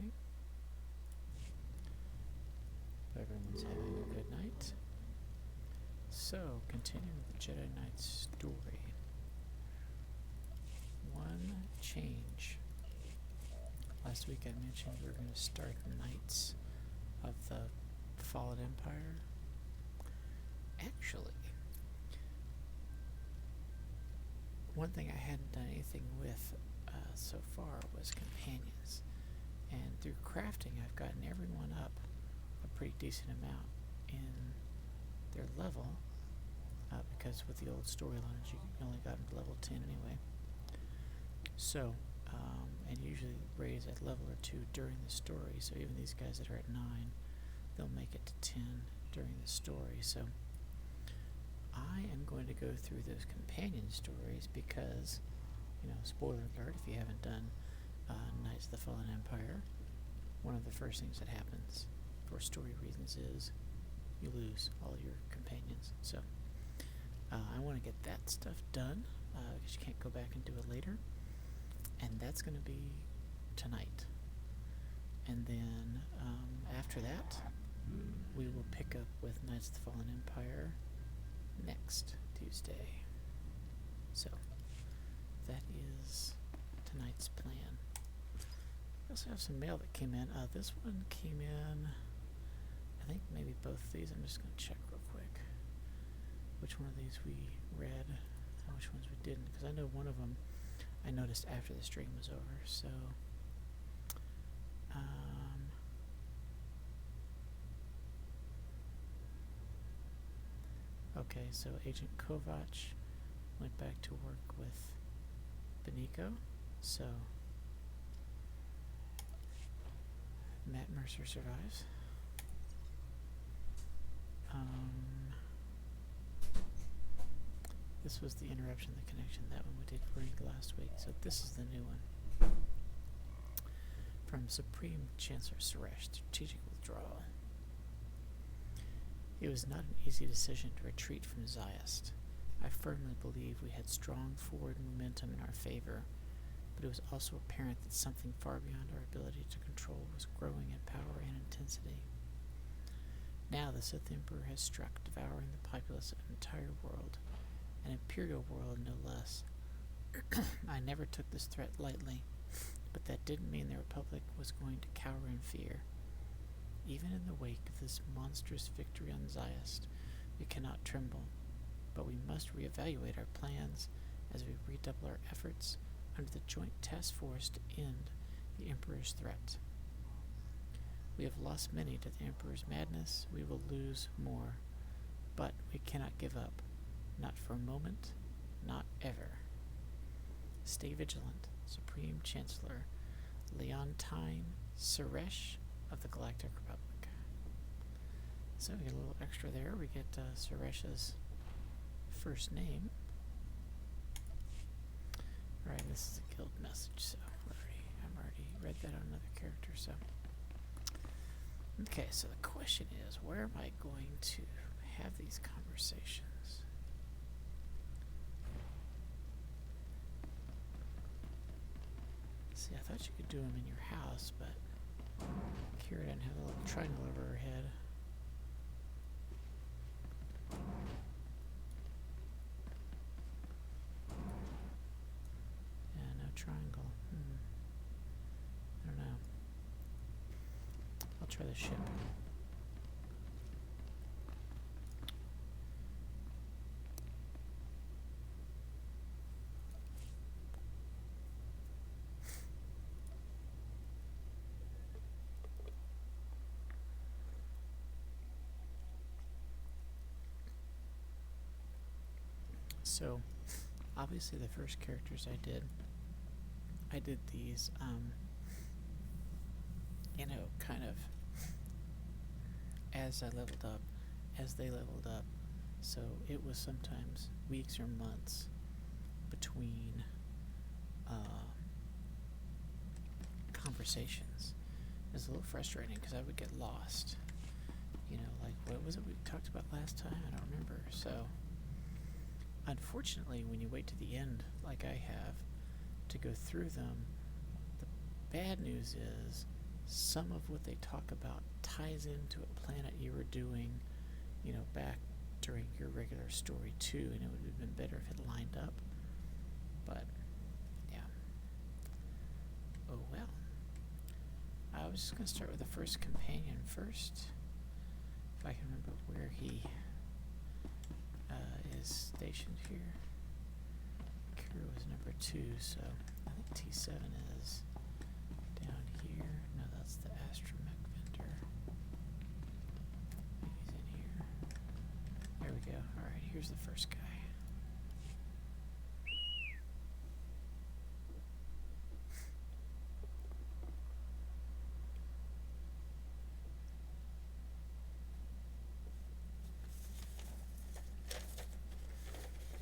recording. Hope everyone's having a good night. So, continuing with the Jedi Knight story. One change. Last week I mentioned we were going to start Knights of the Fallen Empire. Actually, one thing I hadn't done anything with so far was companions. And through crafting, I've gotten everyone up a pretty decent amount in their level, because with the old storylines, you only got them to level 10 anyway. So, and usually raise at level or 2 during the story, so even these guys that are at 9, they'll make it to 10 during the story. So, I am going to go through those companion stories because, spoiler alert if you haven't done Knights of the Fallen Empire, one of the first things that happens for story reasons is you lose all your companions. So I want to get that stuff done because you can't go back and do it later, and that's going to be tonight. And then after that, we will pick up with Knights of the Fallen Empire next Tuesday. So that is tonight's plan. I also have some mail that came in. This one came in, I think maybe both of these. I'm just going to check real quick which one of these we read and which ones we didn't, because I know one of them I noticed after the stream was over. So okay, so Agent Kovac went back to work with Beniko, so Matt Mercer survives. This was the interruption, the connection, that one we did read last week, so this is the new one. From Supreme Chancellor Suresh, strategic withdrawal. It was not an easy decision to retreat from Zayast. I firmly believe we had strong forward momentum in our favor, but it was also apparent that something far beyond our ability to control was growing in power and intensity. Now the Sith Emperor has struck, devouring the populace of an entire world, an imperial world no less. I never took this threat lightly, but that didn't mean the Republic was going to cower in fear. Even in the wake of this monstrous victory on Zayast, we cannot tremble, but we must reevaluate our plans as we redouble our efforts under the joint task force to end the Emperor's threat. We have lost many to the Emperor's madness. We will lose more, but we cannot give up. Not for a moment, not ever. Stay vigilant, Supreme Chancellor Leontine Suresh of the Galactic Republic. So we get a little extra there. We get Suresh's first name. Alright, this is a guild message, so I've already read that on another character, so. Okay, so the question is, where am I going to have these conversations? See, I thought you could do them in your house, but Kira didn't have a little triangle over her head. Yeah, no triangle. I don't know. I'll try the ship. So, obviously the first characters I did these, kind of as I leveled up, as they leveled up. So it was sometimes weeks or months between conversations. It was a little frustrating because I would get lost. Like what was it we talked about last time? I don't remember. So unfortunately, when you wait to the end, like I have, to go through them, the bad news is some of what they talk about ties into a planet you were doing, back during your regular story too, and it would have been better if it lined up. But, yeah. Oh well. I was just going to start with the first companion first. If I can remember where he is stationed here. Crew was number 2, so I think T7 is down here. No, that's the astromech vendor. He's in here. There we go. Alright, here's the first guy.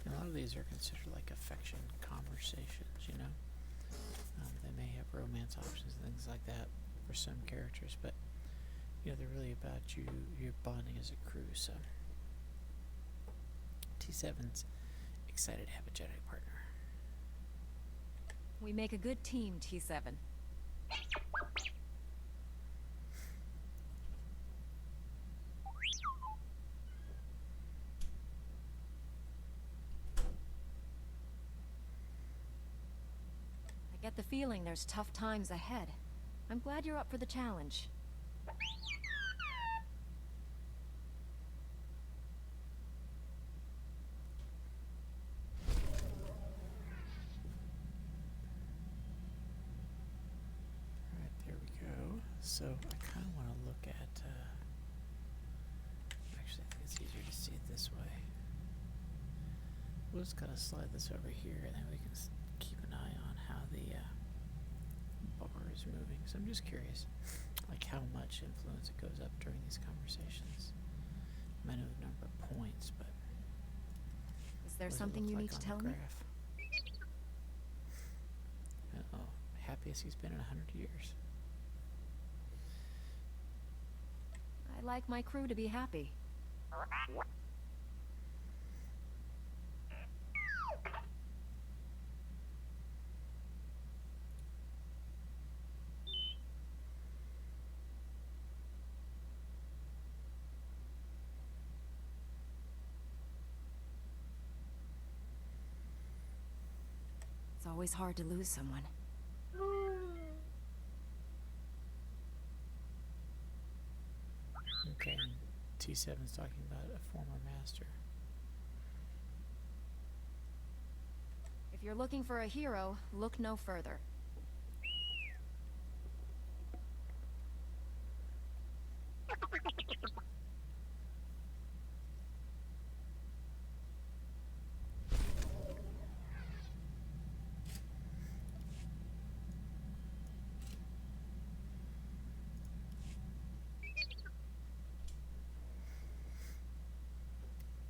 A lot of these are considered like affection conversations, they may have romance options and things like that for some characters, but they're really about you're bonding as a crew. So T7's excited to have a Jedi partner. We make a good team, T7. I get the feeling there's tough times ahead. I'm glad you're up for the challenge. Alright, there we go. So I kind of want to look at, actually I think it's easier to see it this way. We'll just kind of slide this over here and then we can keep an eye on how the bar is moving. So I'm just curious, like how much influence it goes up during these conversations. I know the number of points, but is there something you need to tell me? Uh-oh, happiest he's been in 100 years. I like my crew to be happy. It's always hard to lose someone. Okay, and T7's talking about a former master. If you're looking for a hero, look no further.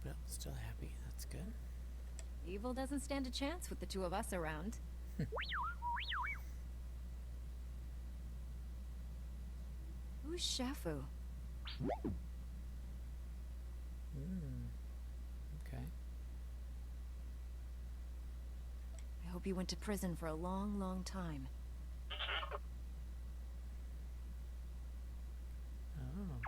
Well, still happy. That's good. Evil doesn't stand a chance with the two of us around. Who's Shafu? Okay. I hope he went to prison for a long, long time. Oh.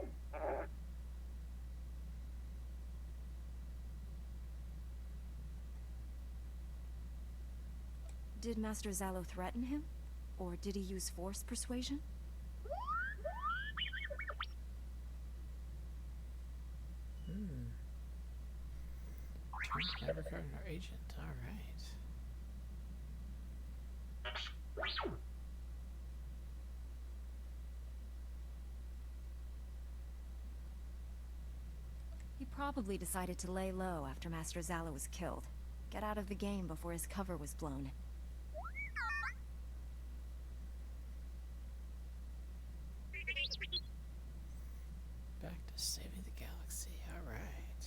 Did Master Zalo threaten him? Or did he use force persuasion? Never caught our agent. All right. He probably decided to lay low after Master Zalo was killed. Get out of the game before his cover was blown. Back to saving the galaxy. All right.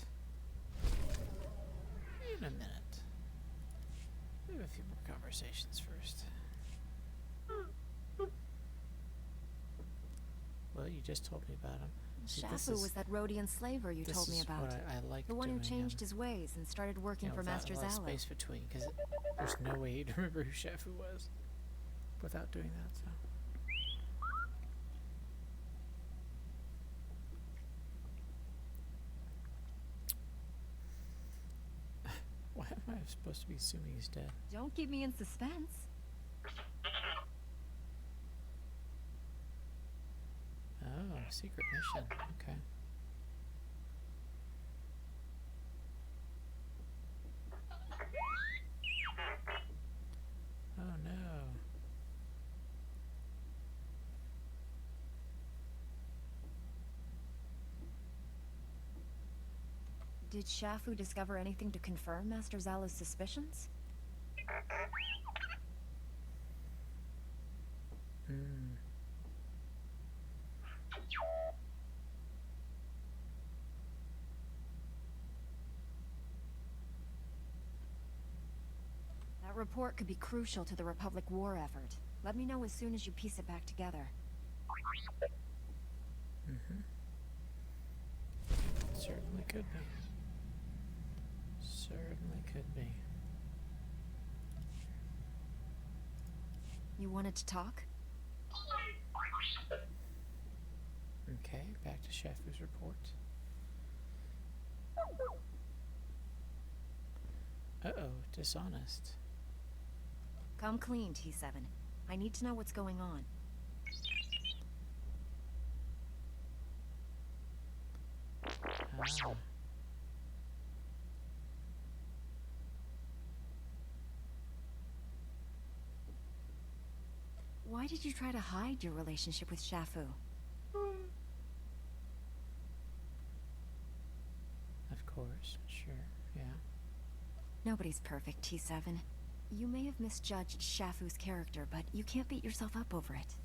Wait a minute. We have a few more conversations first. Well, you just told me about him. Shafu was that Rhodian slaver you told me about. This is what I like the one who doing, changed his ways and started working for Master Zalo. Without a lot of Zalo. space between, because there's no way you'd remember who Shafu was without doing that. So Why am I supposed to be assuming he's dead? Don't keep me in suspense. Oh, secret mission. Okay. Oh no. Did Shafu discover anything to confirm Master Zala's suspicions? Hmm. That report could be crucial to the Republic war effort. Let me know as soon as you piece it back together. Mm-hmm. Certainly could be. Certainly could be. You wanted to talk? Okay, back to Shafu's report. Uh-oh, dishonest. Come clean, T7. I need to know what's going on. Ah. Why did you try to hide your relationship with Shafu? Of course, sure, yeah. Nobody's perfect, T7. You may have misjudged Shafu's character, but you can't beat yourself up over it.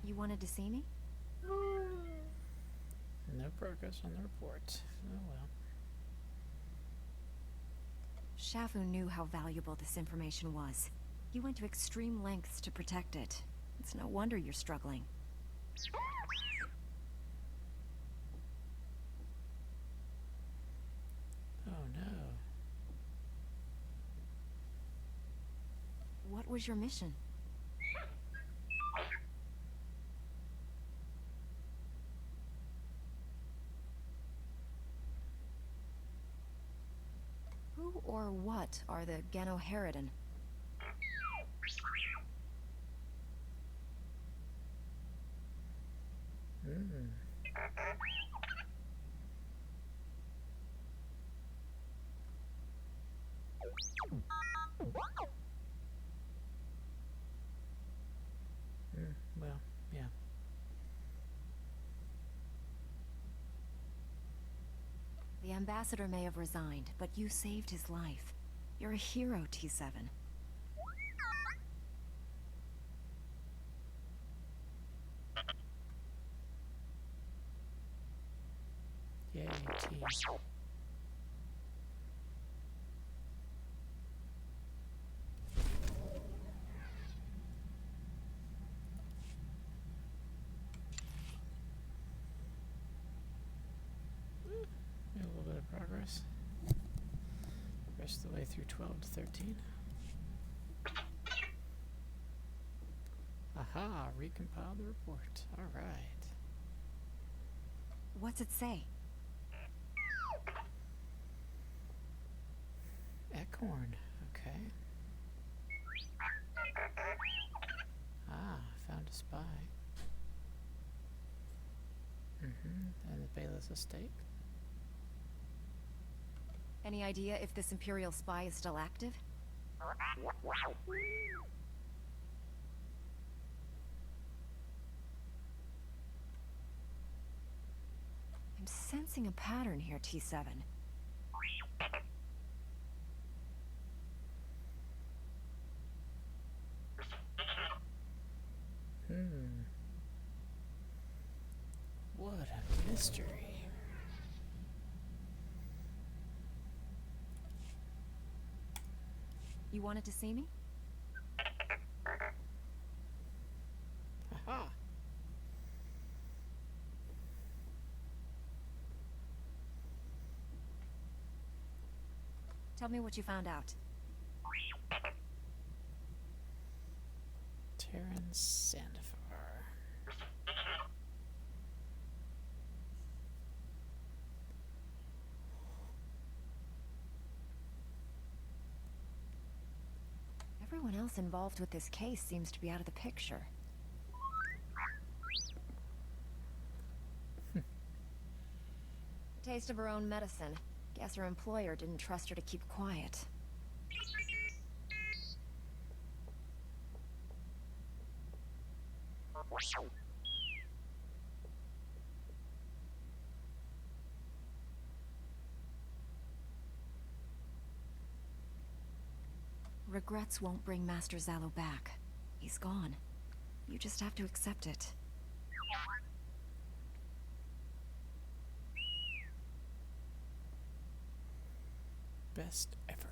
You wanted to see me? No progress on the report. Oh well. Shafu knew how valuable this information was. He went to extreme lengths to protect it. It's no wonder you're struggling. Oh no. What was your mission? Who or what are the Ganoharidon? Hmm. Well, yeah. The ambassador may have resigned, but you saved his life. You're a hero, T7. Yay, T. A little bit of progress. Rest of the way through 12 to 13. Aha, recompile the report. Alright. What's it say? Acorn, okay. Ah, found a spy. And the Bela's estate. Any idea if this Imperial spy is still active? I'm sensing a pattern here, T7. What a mystery. You wanted to see me? Aha! Tell me what you found out. Terran Sandifar. Everyone else involved with this case seems to be out of the picture. A taste of her own medicine. Guess her employer didn't trust her to keep quiet. Regrets won't bring Master Zalo back. He's gone. You just have to accept it. Best ever.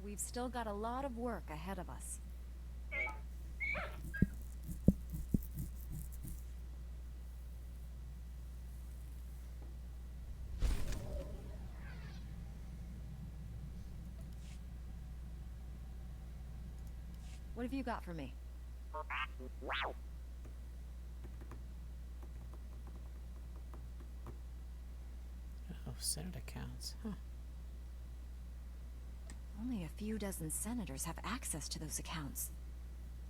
We've still got a lot of work ahead of us. What have you got for me? Oh, Senate accounts. Huh. Only a few dozen senators have access to those accounts.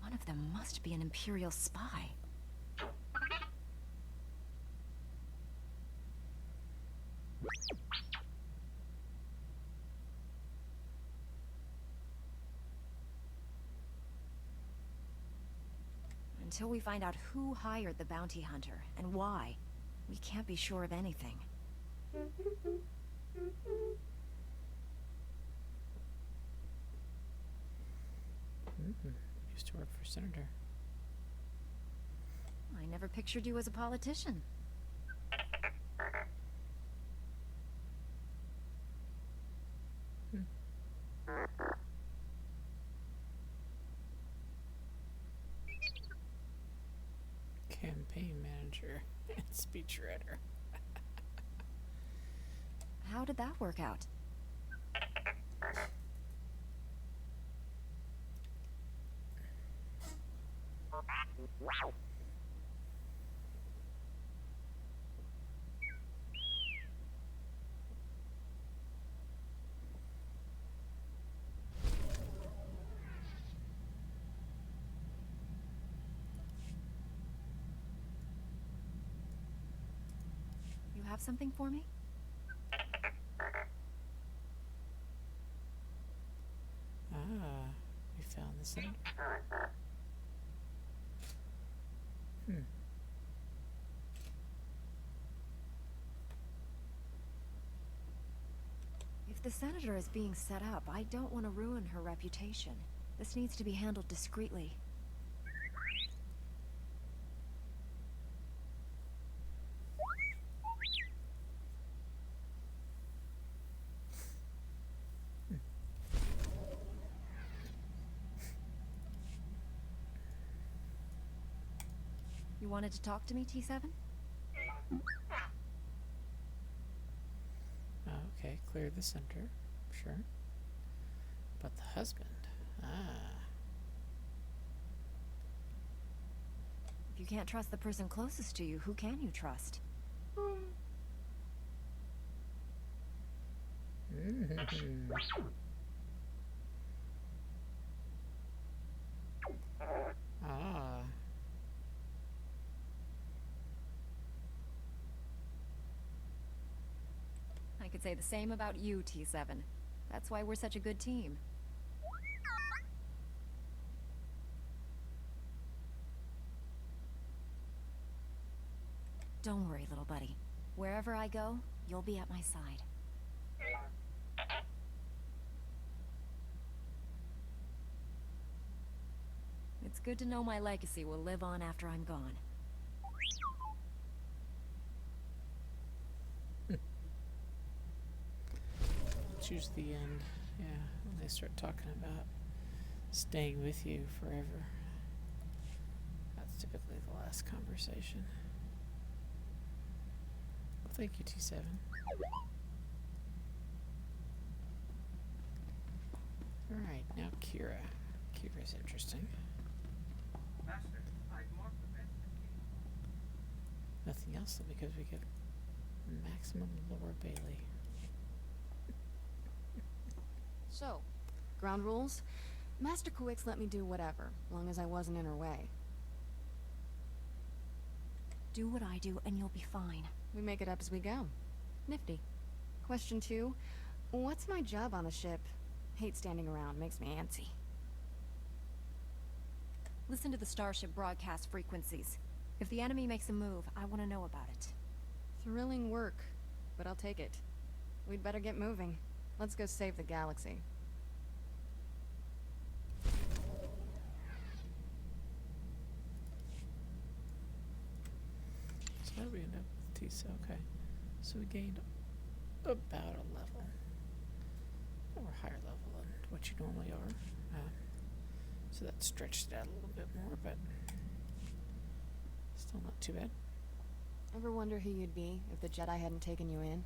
One of them must be an Imperial spy. Until we find out who hired the bounty hunter and why, we can't be sure of anything. Used to work for Senator. I never pictured you as a politician. Campaign manager and speechwriter. How did that work out? You have something for me? Ah, we found the Senator. If the Senator is being set up, I don't want to ruin her reputation. This needs to be handled discreetly. You wanted to talk to me, T7? Okay, clear the center. Sure. But the husband. If you can't trust the person closest to you, who can you trust? Ah. I could say the same about you, T7. That's why we're such a good team. Don't worry, little buddy. Wherever I go, you'll be at my side. It's good to know my legacy will live on after I'm gone. Choose the end. Yeah, when they start talking about staying with you forever. That's typically the last conversation. Well, thank you, T7. Alright, now Kira. Kira's interesting. Master, I've marked the best escape. Nothing else, though, because we get maximum Lower Bailey. So, ground rules? Master Kuix let me do whatever, long as I wasn't in her way. Do what I do and you'll be fine. We make it up as we go. Nifty. Question 2. What's my job on the ship? Hate standing around, makes me antsy. Listen to the starship broadcast frequencies. If the enemy makes a move, I want to know about it. Thrilling work, but I'll take it. We'd better get moving. Let's go save the galaxy. So how do we end up with Tisa? Okay. So we gained about a level. Or higher level than what you normally are. So that stretched it out a little bit more, but still not too bad. Ever wonder who you'd be if the Jedi hadn't taken you in?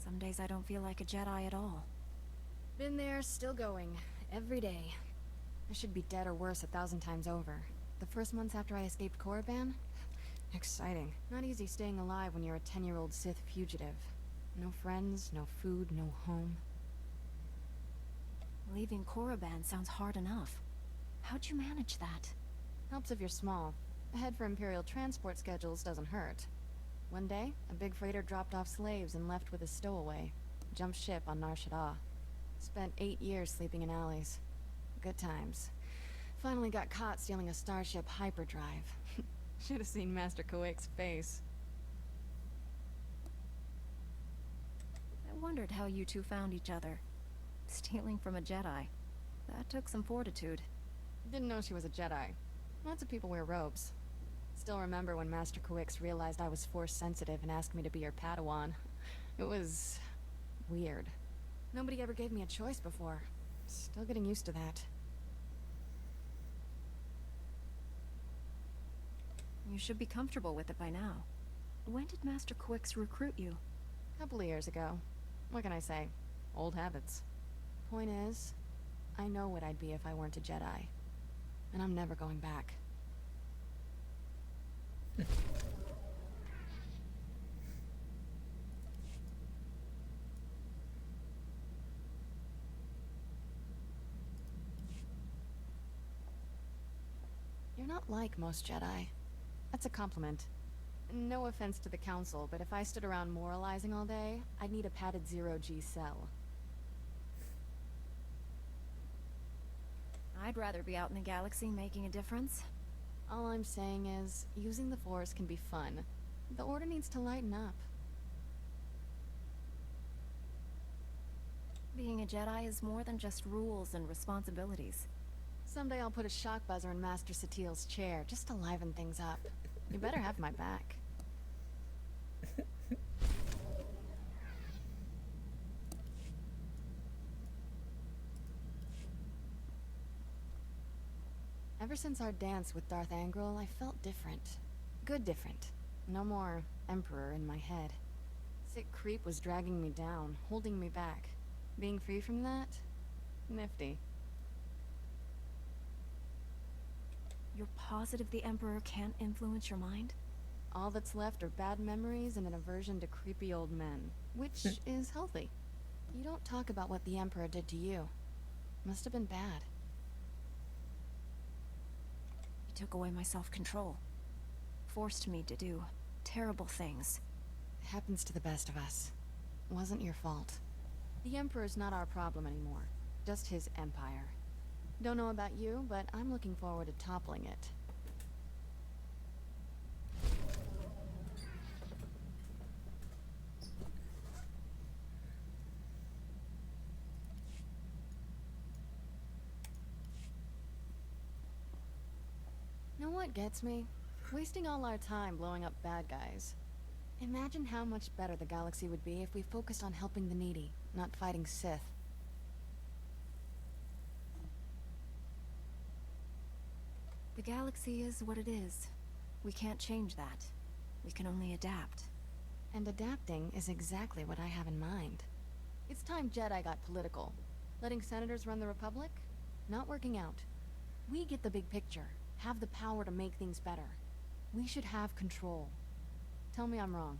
Some days I don't feel like a Jedi at all. Been there, still going. Every day. I should be dead or worse 1,000 times over. The first months after I escaped Korriban? Exciting. Not easy staying alive when you're a 10-year-old Sith fugitive. No friends, no food, no home. Leaving Korriban sounds hard enough. How'd you manage that? Helps if you're small. A head for Imperial transport schedules doesn't hurt. One day, a big freighter dropped off slaves and left with a stowaway. Jumped ship on Nar Shaddaa. Spent 8 years sleeping in alleys. Good times. Finally got caught stealing a starship hyperdrive. Should have seen Master Kuix's face. I wondered how you two found each other. Stealing from a Jedi. That took some fortitude. Didn't know she was a Jedi. Lots of people wear robes. Still remember when Master Kuix realized I was force sensitive and asked me to be her Padawan. It was weird. Nobody ever gave me a choice before. Still getting used to that. You should be comfortable with it by now. When did Master Kuix recruit you? Couple of years ago. What can I say? Old habits. Point is, I know what I'd be if I weren't a Jedi. And I'm never going back. You're not like most Jedi. That's a compliment. No offense to the Council, but if I stood around moralizing all day, I'd need a padded zero-G cell. I'd rather be out in the galaxy making a difference. All I'm saying is, using the Force can be fun. The Order needs to lighten up. Being a Jedi is more than just rules and responsibilities. Someday I'll put a shock buzzer in Master Satil's chair, just to liven things up. You better have my back. Ever since our dance with Darth Angral, I felt different. Good different. No more Emperor in my head. Sick creep was dragging me down, holding me back. Being free from that? Nifty. You're positive the Emperor can't influence your mind? All that's left are bad memories and an aversion to creepy old men, which is healthy. You don't talk about what the Emperor did to you. Must have been bad. He took away my self-control. Forced me to do terrible things. It happens to the best of us. Wasn't your fault. The Emperor's not our problem anymore. Just his empire. Don't know about you, but I'm looking forward to toppling it. Know what gets me? Wasting all our time blowing up bad guys. Imagine how much better the galaxy would be if we focused on helping the needy, not fighting Sith. The galaxy is what it is. We can't change that. We can only adapt. And adapting is exactly what I have in mind. It's time Jedi got political. Letting senators run the Republic? Not working out. We get the big picture, have the power to make things better. We should have control. Tell me I'm wrong.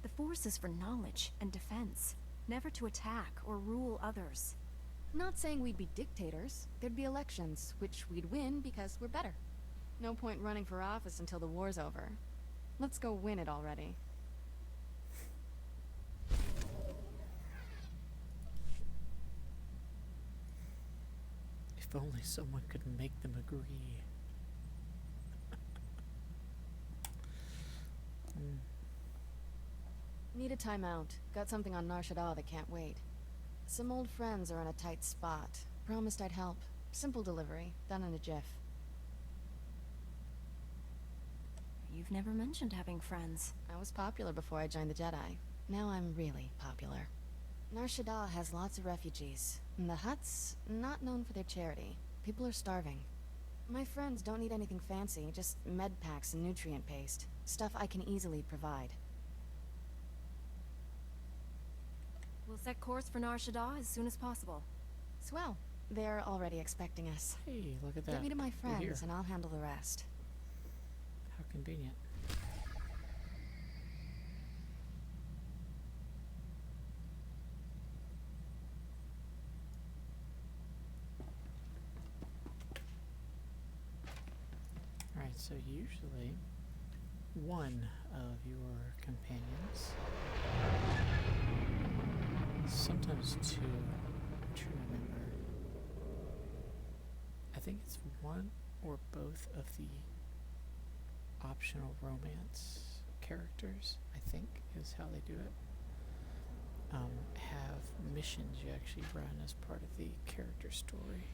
The Force is for knowledge and defense, never to attack or rule others. Not saying we'd be dictators. There'd be elections, which we'd win because we're better. No point running for office until the war's over. Let's go win it already. If only someone could make them agree. Need a timeout. Got something on Nar Shaddaa that can't wait. Some old friends are in a tight spot. Promised I'd help. Simple delivery, done in a jiff. You've never mentioned having friends. I was popular before I joined the Jedi. Now I'm really popular. Nar Shaddaa has lots of refugees. And the Hutts, not known for their charity. People are starving. My friends don't need anything fancy, just med packs and nutrient paste. Stuff I can easily provide. We'll set course for Nar Shaddaa as soon as possible. Swell. They're already expecting us. Hey, look at that. Get me to my We're here. friends and I'll handle the rest. How convenient. Alright, so usually one of your companions, sometimes two, I'm trying to remember. I think it's one or both of the optional romance characters, I think is how they do it, have missions you actually run as part of the character story.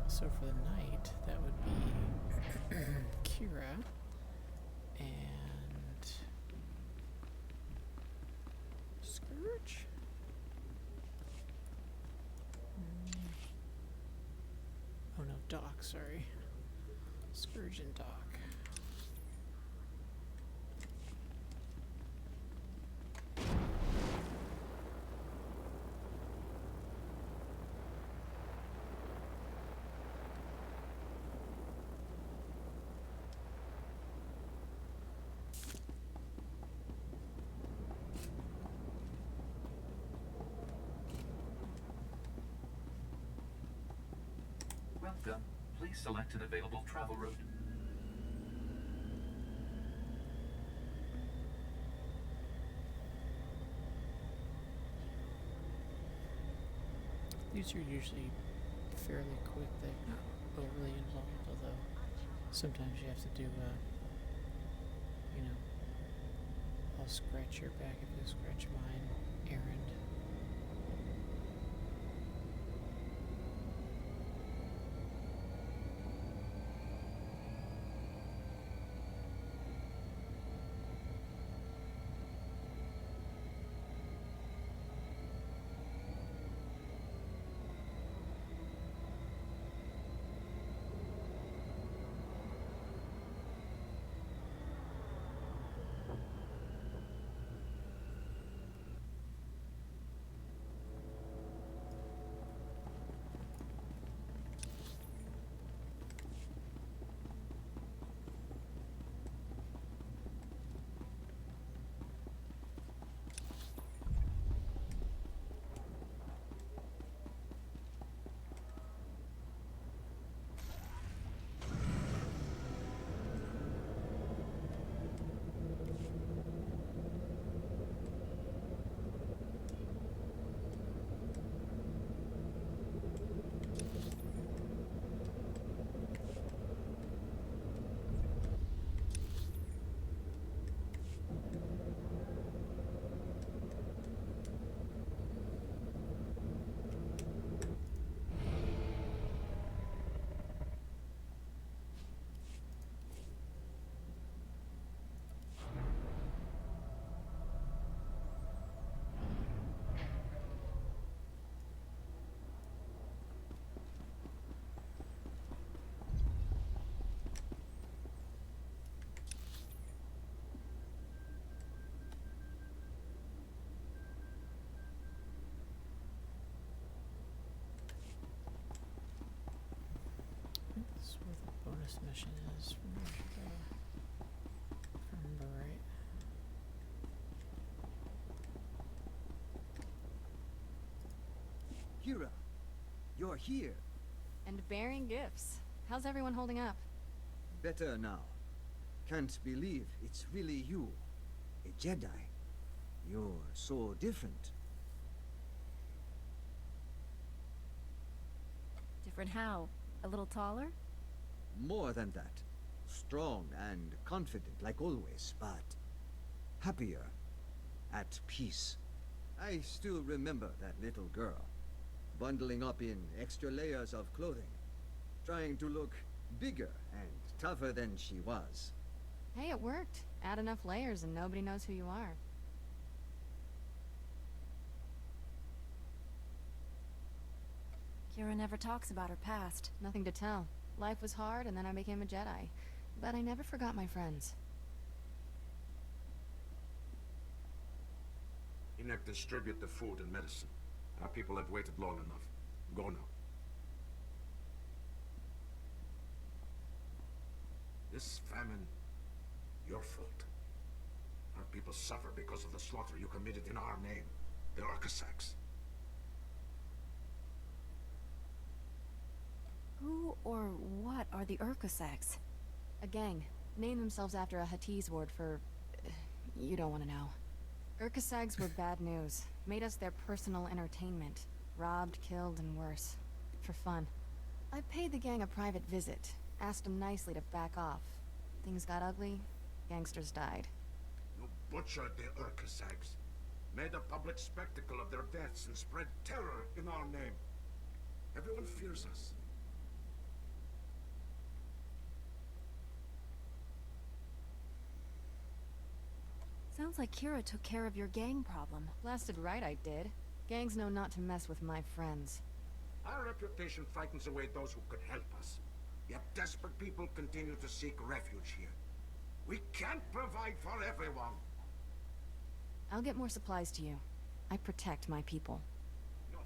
So for the night, that would be Kira and Scourge? Oh no, Doc, sorry. Scourge and Doc. Welcome. Please select an available travel route. These are usually fairly quick. They're not overly involved, although sometimes you have to do, I'll scratch your back if you scratch mine errand. this mission is from Mexico. If I remember right. Kira, you're here. And bearing gifts. How's everyone holding up? Better now. Can't believe it's really you. A Jedi. You're so different. Different how? A little taller? More than that. Strong and confident like always, but happier. At peace. I still remember that little girl. Bundling up in extra layers of clothing. Trying to look bigger and tougher than she was. Hey, it worked. Add enough layers and nobody knows who you are. Kira never talks about her past. Nothing to tell. Life was hard and then I became a Jedi. But I never forgot my friends. Enoch, distribute the food and medicine. Our people have waited long enough. Go now. This famine, your fault. Our people suffer because of the slaughter you committed in our name. The Arcasacs. Who or what are the Urkosacs? A gang. Named themselves after a Huttese word for... you don't want to know. Urkasags were bad news. Made us their personal entertainment. Robbed, killed, and worse. For fun. I paid the gang a private visit. Asked them nicely to back off. Things got ugly. Gangsters died. You butchered the Urcasacs. Made a public spectacle of their deaths and spread terror in our name. Everyone fears us. Sounds like Kira took care of your gang problem. Blasted right I did. Gangs know not to mess with my friends. Our reputation frightens away those who could help us. Yet desperate people continue to seek refuge here. We can't provide for everyone. I'll get more supplies to you. I protect my people. No.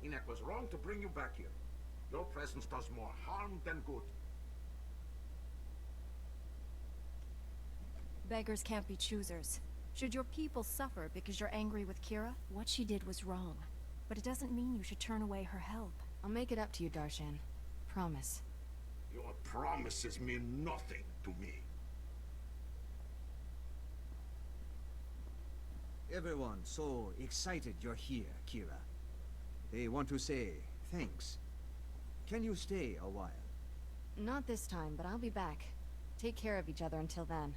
Enoch was wrong to bring you back here. Your presence does more harm than good. Beggars can't be choosers. Should your people suffer because you're angry with Kira? What she did was wrong. But it doesn't mean you should turn away her help. I'll make it up to you, Darshan. Promise. Your promises mean nothing to me. Everyone so excited you're here, Kira. They want to say thanks. Can you stay a while? Not this time, but I'll be back. Take care of each other until then.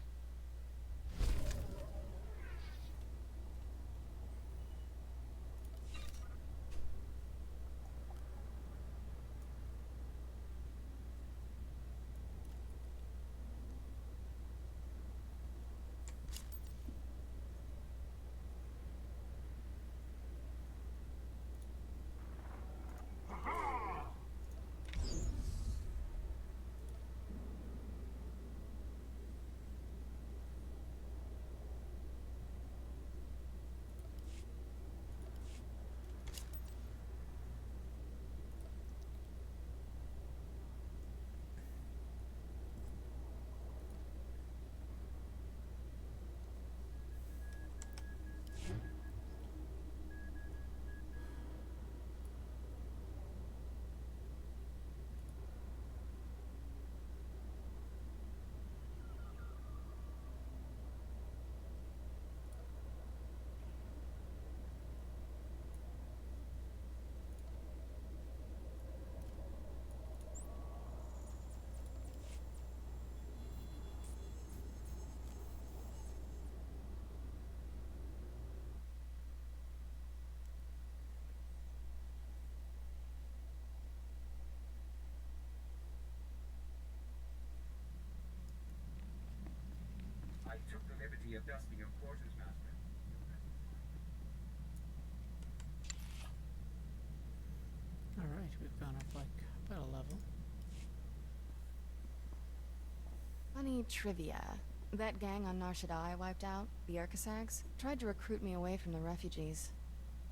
I took the liberty of dusting your quarters, Master. Alright, we've gone up like about a level. Funny trivia. That gang on Nar Shaddaa I wiped out, the Urkasags, tried to recruit me away from the refugees.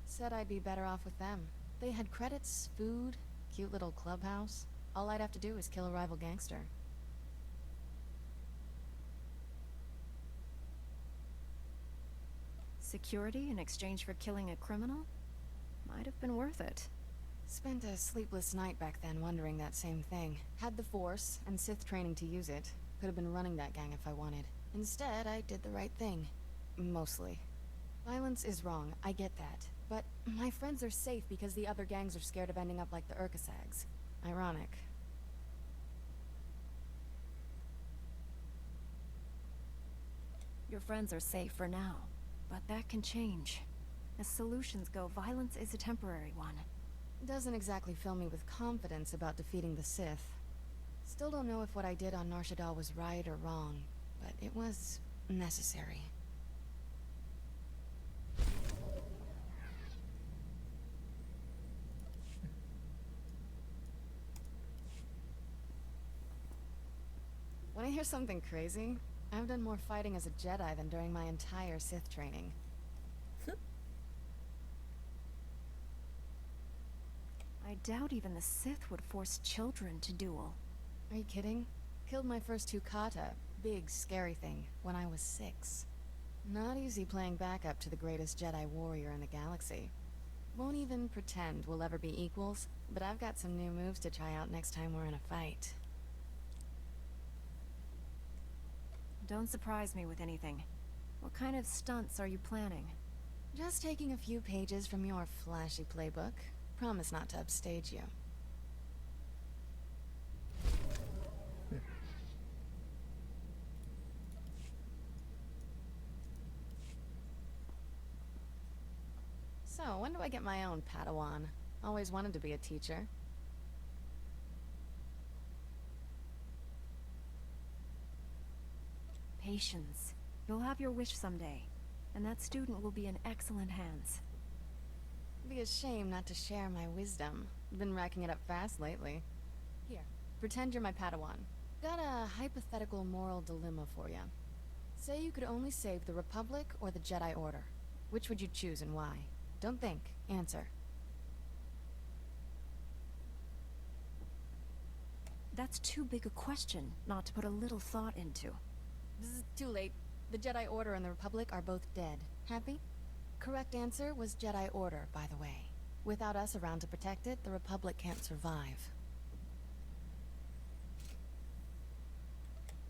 Said I'd be better off with them. They had credits, food, cute little clubhouse. All I'd have to do is kill a rival gangster. Security in exchange for killing a criminal? Might have been worth it. Spent a sleepless night back then wondering that same thing. Had the Force and Sith training to use it. Could have been running that gang if I wanted. Instead, I did the right thing. Mostly. Violence is wrong, I get that. But my friends are safe because the other gangs are scared of ending up like the Urkasags. Ironic. Your friends are safe for now, but that can change. As solutions go, violence is a temporary one. Doesn't exactly fill me with confidence about defeating the Sith. Still don't know if what I did on Nar Shaddaa was right or wrong, but it was necessary. Wanna hear something crazy? I've done more fighting as a Jedi than during my entire Sith training. I doubt even the Sith would force children to duel. Are you kidding? Killed my first 2 kata, big scary thing, when I was 6. Not easy playing backup to the greatest Jedi warrior in the galaxy. Won't even pretend we'll ever be equals, but I've got some new moves to try out next time we're in a fight. Don't surprise me with anything. What kind of stunts are you planning? Just taking a few pages from your flashy playbook. Promise not to upstage you. So, when do I get my own Padawan? Always wanted to be a teacher. Patience. You'll have your wish someday, and that student will be in excellent hands. Be a shame not to share my wisdom. Been racking it up fast lately. Here, pretend you're my Padawan. Got a hypothetical moral dilemma for you. Say you could only save the Republic or the Jedi Order. Which would you choose and why? Don't think. Answer. That's too big a question not to put a little thought into. Bzz, too late. The Jedi Order and the Republic are both dead. Happy? Correct answer was Jedi Order, by the way. Without us around to protect it, the Republic can't survive.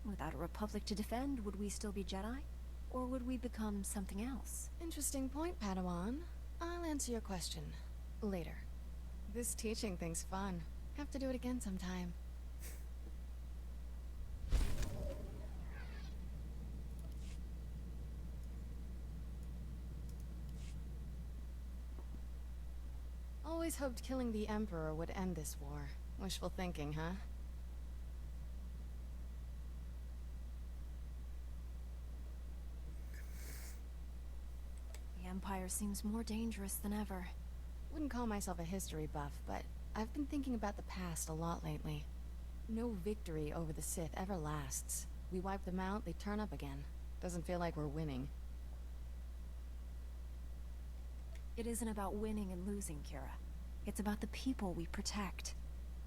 Without a Republic to defend, would we still be Jedi? Or would we become something else? Interesting point, Padawan. I'll answer your question later. This teaching thing's fun. Have to do it again sometime. Always hoped killing the Emperor would end this war. Wishful thinking, huh? The Empire seems more dangerous than ever. Wouldn't call myself a history buff, but I've been thinking about the past a lot lately. No victory over the Sith ever lasts. We wipe them out, they turn up again. Doesn't feel like we're winning. It isn't about winning and losing, Kira. It's about the people we protect.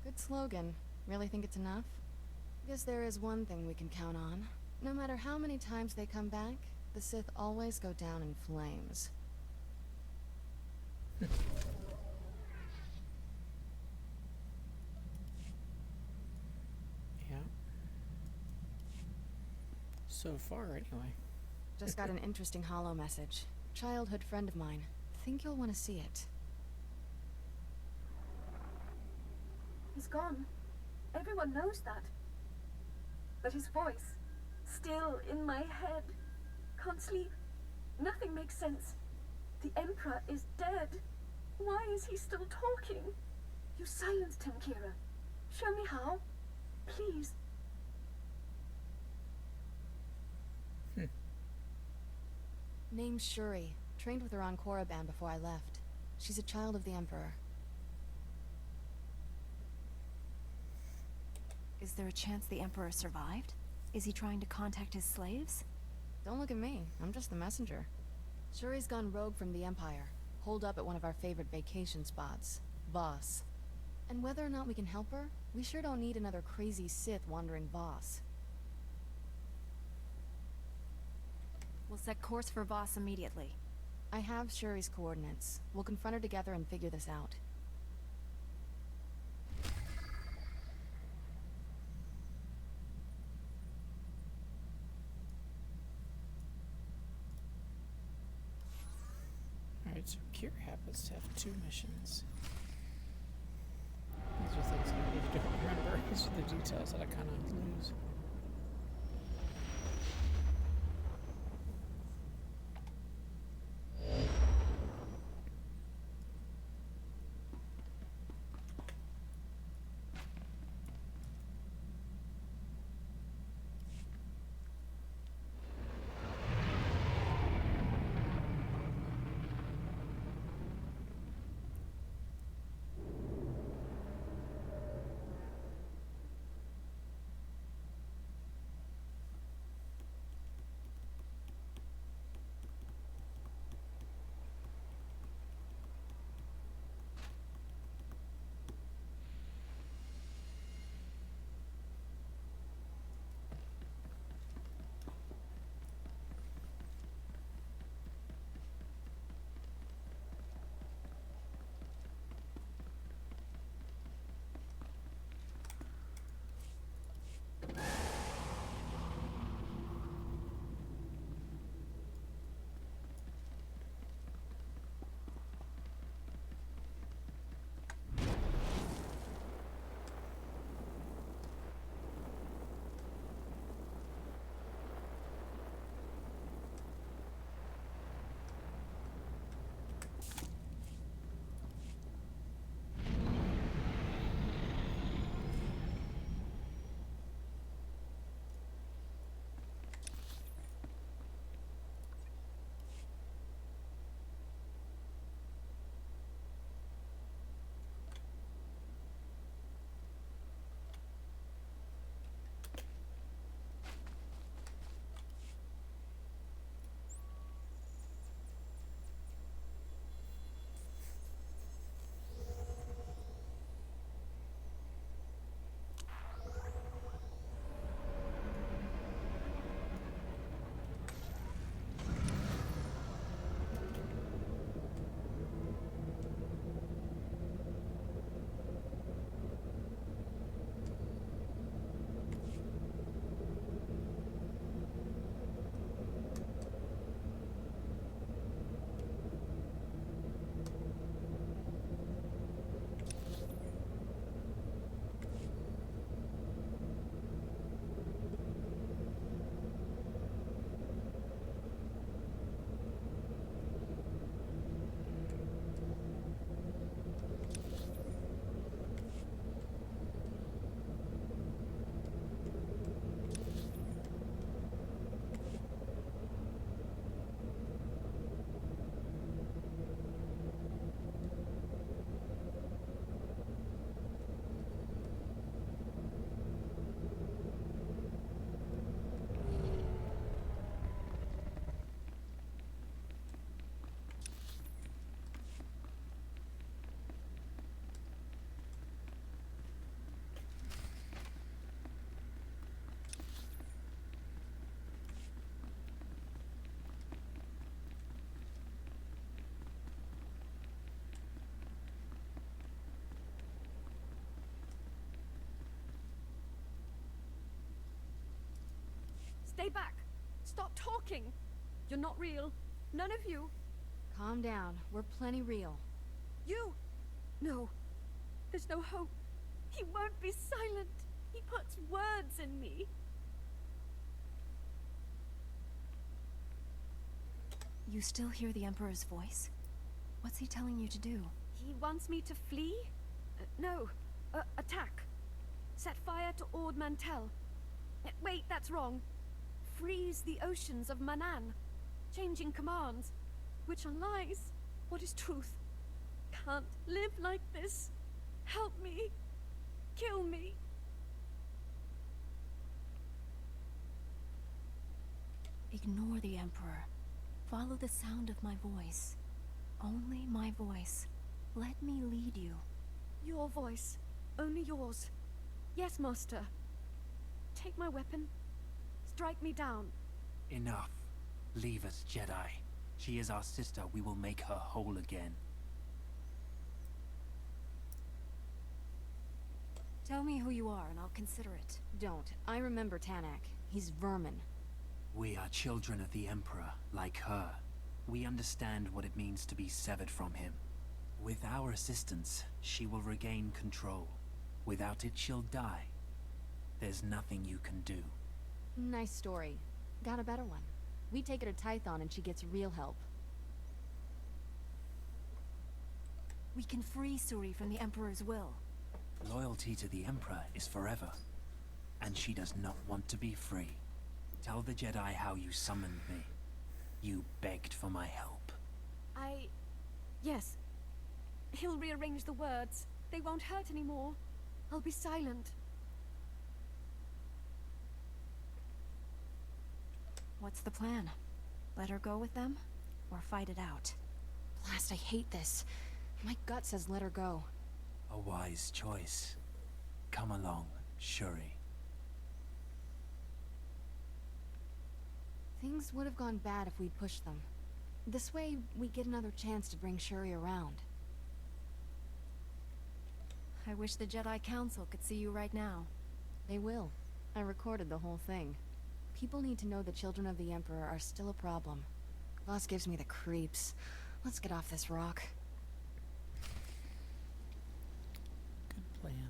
Good slogan. Really think it's enough? Guess there is one thing we can count on. No matter how many times they come back, the Sith always go down in flames. Yeah. So far, anyway. Just got an interesting holo message. Childhood friend of mine. Think you'll want to see it. He's gone. Everyone knows that. But his voice, still in my head. Can't sleep. Nothing makes sense. The Emperor is dead. Why is he still talking? You silenced him, Kira. Show me how. Please. Name's Shuri. Trained with her on Korriban before I left. She's a child of the Emperor. Is there a chance the Emperor survived? Is he trying to contact his slaves? Don't look at me. I'm just the messenger. Shuri's gone rogue from the Empire. Holed up at one of our favorite vacation spots. Voss. And whether or not we can help her, we sure don't need another crazy Sith wandering Voss. We'll set course for Voss immediately. I have Shuri's coordinates. We'll confront her together and figure this out. Alright, so Kira happens to have 2 missions. These are things I really don't remember. These are the details that I kind of lose. Stay back! Stop talking! You're not real. None of you. Calm down. We're plenty real. You! No. There's no hope. He won't be silent. He puts words in me. You still hear the Emperor's voice? What's he telling you to do? He wants me to flee? No. Attack. Set fire to Ord Mantell. Wait, that's wrong. Freeze the oceans of Manan. Changing commands. Which are lies. What is truth? Can't live like this. Help me. Kill me. Ignore the Emperor. Follow the sound of my voice. Only my voice. Let me lead you. Your voice. Only yours. Yes, Master. Take my weapon. Strike me down. Enough. Leave us, Jedi. She is our sister. We will make her whole again. Tell me who you are and I'll consider it. Don't. I remember Tanak. He's vermin. We are children of the Emperor, like her. We understand what it means to be severed from him. With our assistance, she will regain control. Without it, she'll die. There's nothing you can do. Nice story. Got a better one. We take her to Tython and she gets real help. We can free Suri from the Emperor's will. Loyalty to the Emperor is forever. And she does not want to be free. Tell the Jedi how you summoned me. You begged for my help. Yes. He'll rearrange the words. They won't hurt anymore. I'll be silent. What's the plan? Let her go with them? Or fight it out? Blast, I hate this. My gut says let her go. A wise choice. Come along, Shuri. Things would have gone bad if we'd pushed them. This way, we get another chance to bring Shuri around. I wish the Jedi Council could see you right now. They will. I recorded the whole thing. People need to know the children of the Emperor are still a problem. Boss gives me the creeps. Let's get off this rock. Good plan.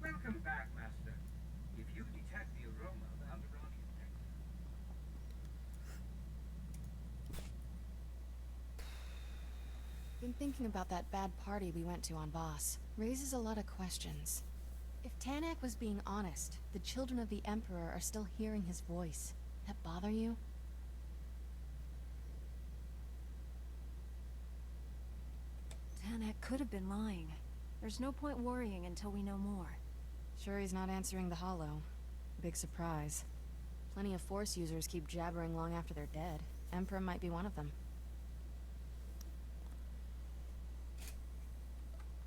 Welcome back, Master. If you detect the aroma of Alderanian nectar, Been thinking about that bad party we went to on Boss. Raises a lot of questions. If Tanak was being honest, the children of the Emperor are still hearing his voice. That bother you? Tanak could have been lying. There's no point worrying until we know more. Shuri's not answering the holo. Big surprise. Plenty of Force users keep jabbering long after they're dead. Emperor might be one of them.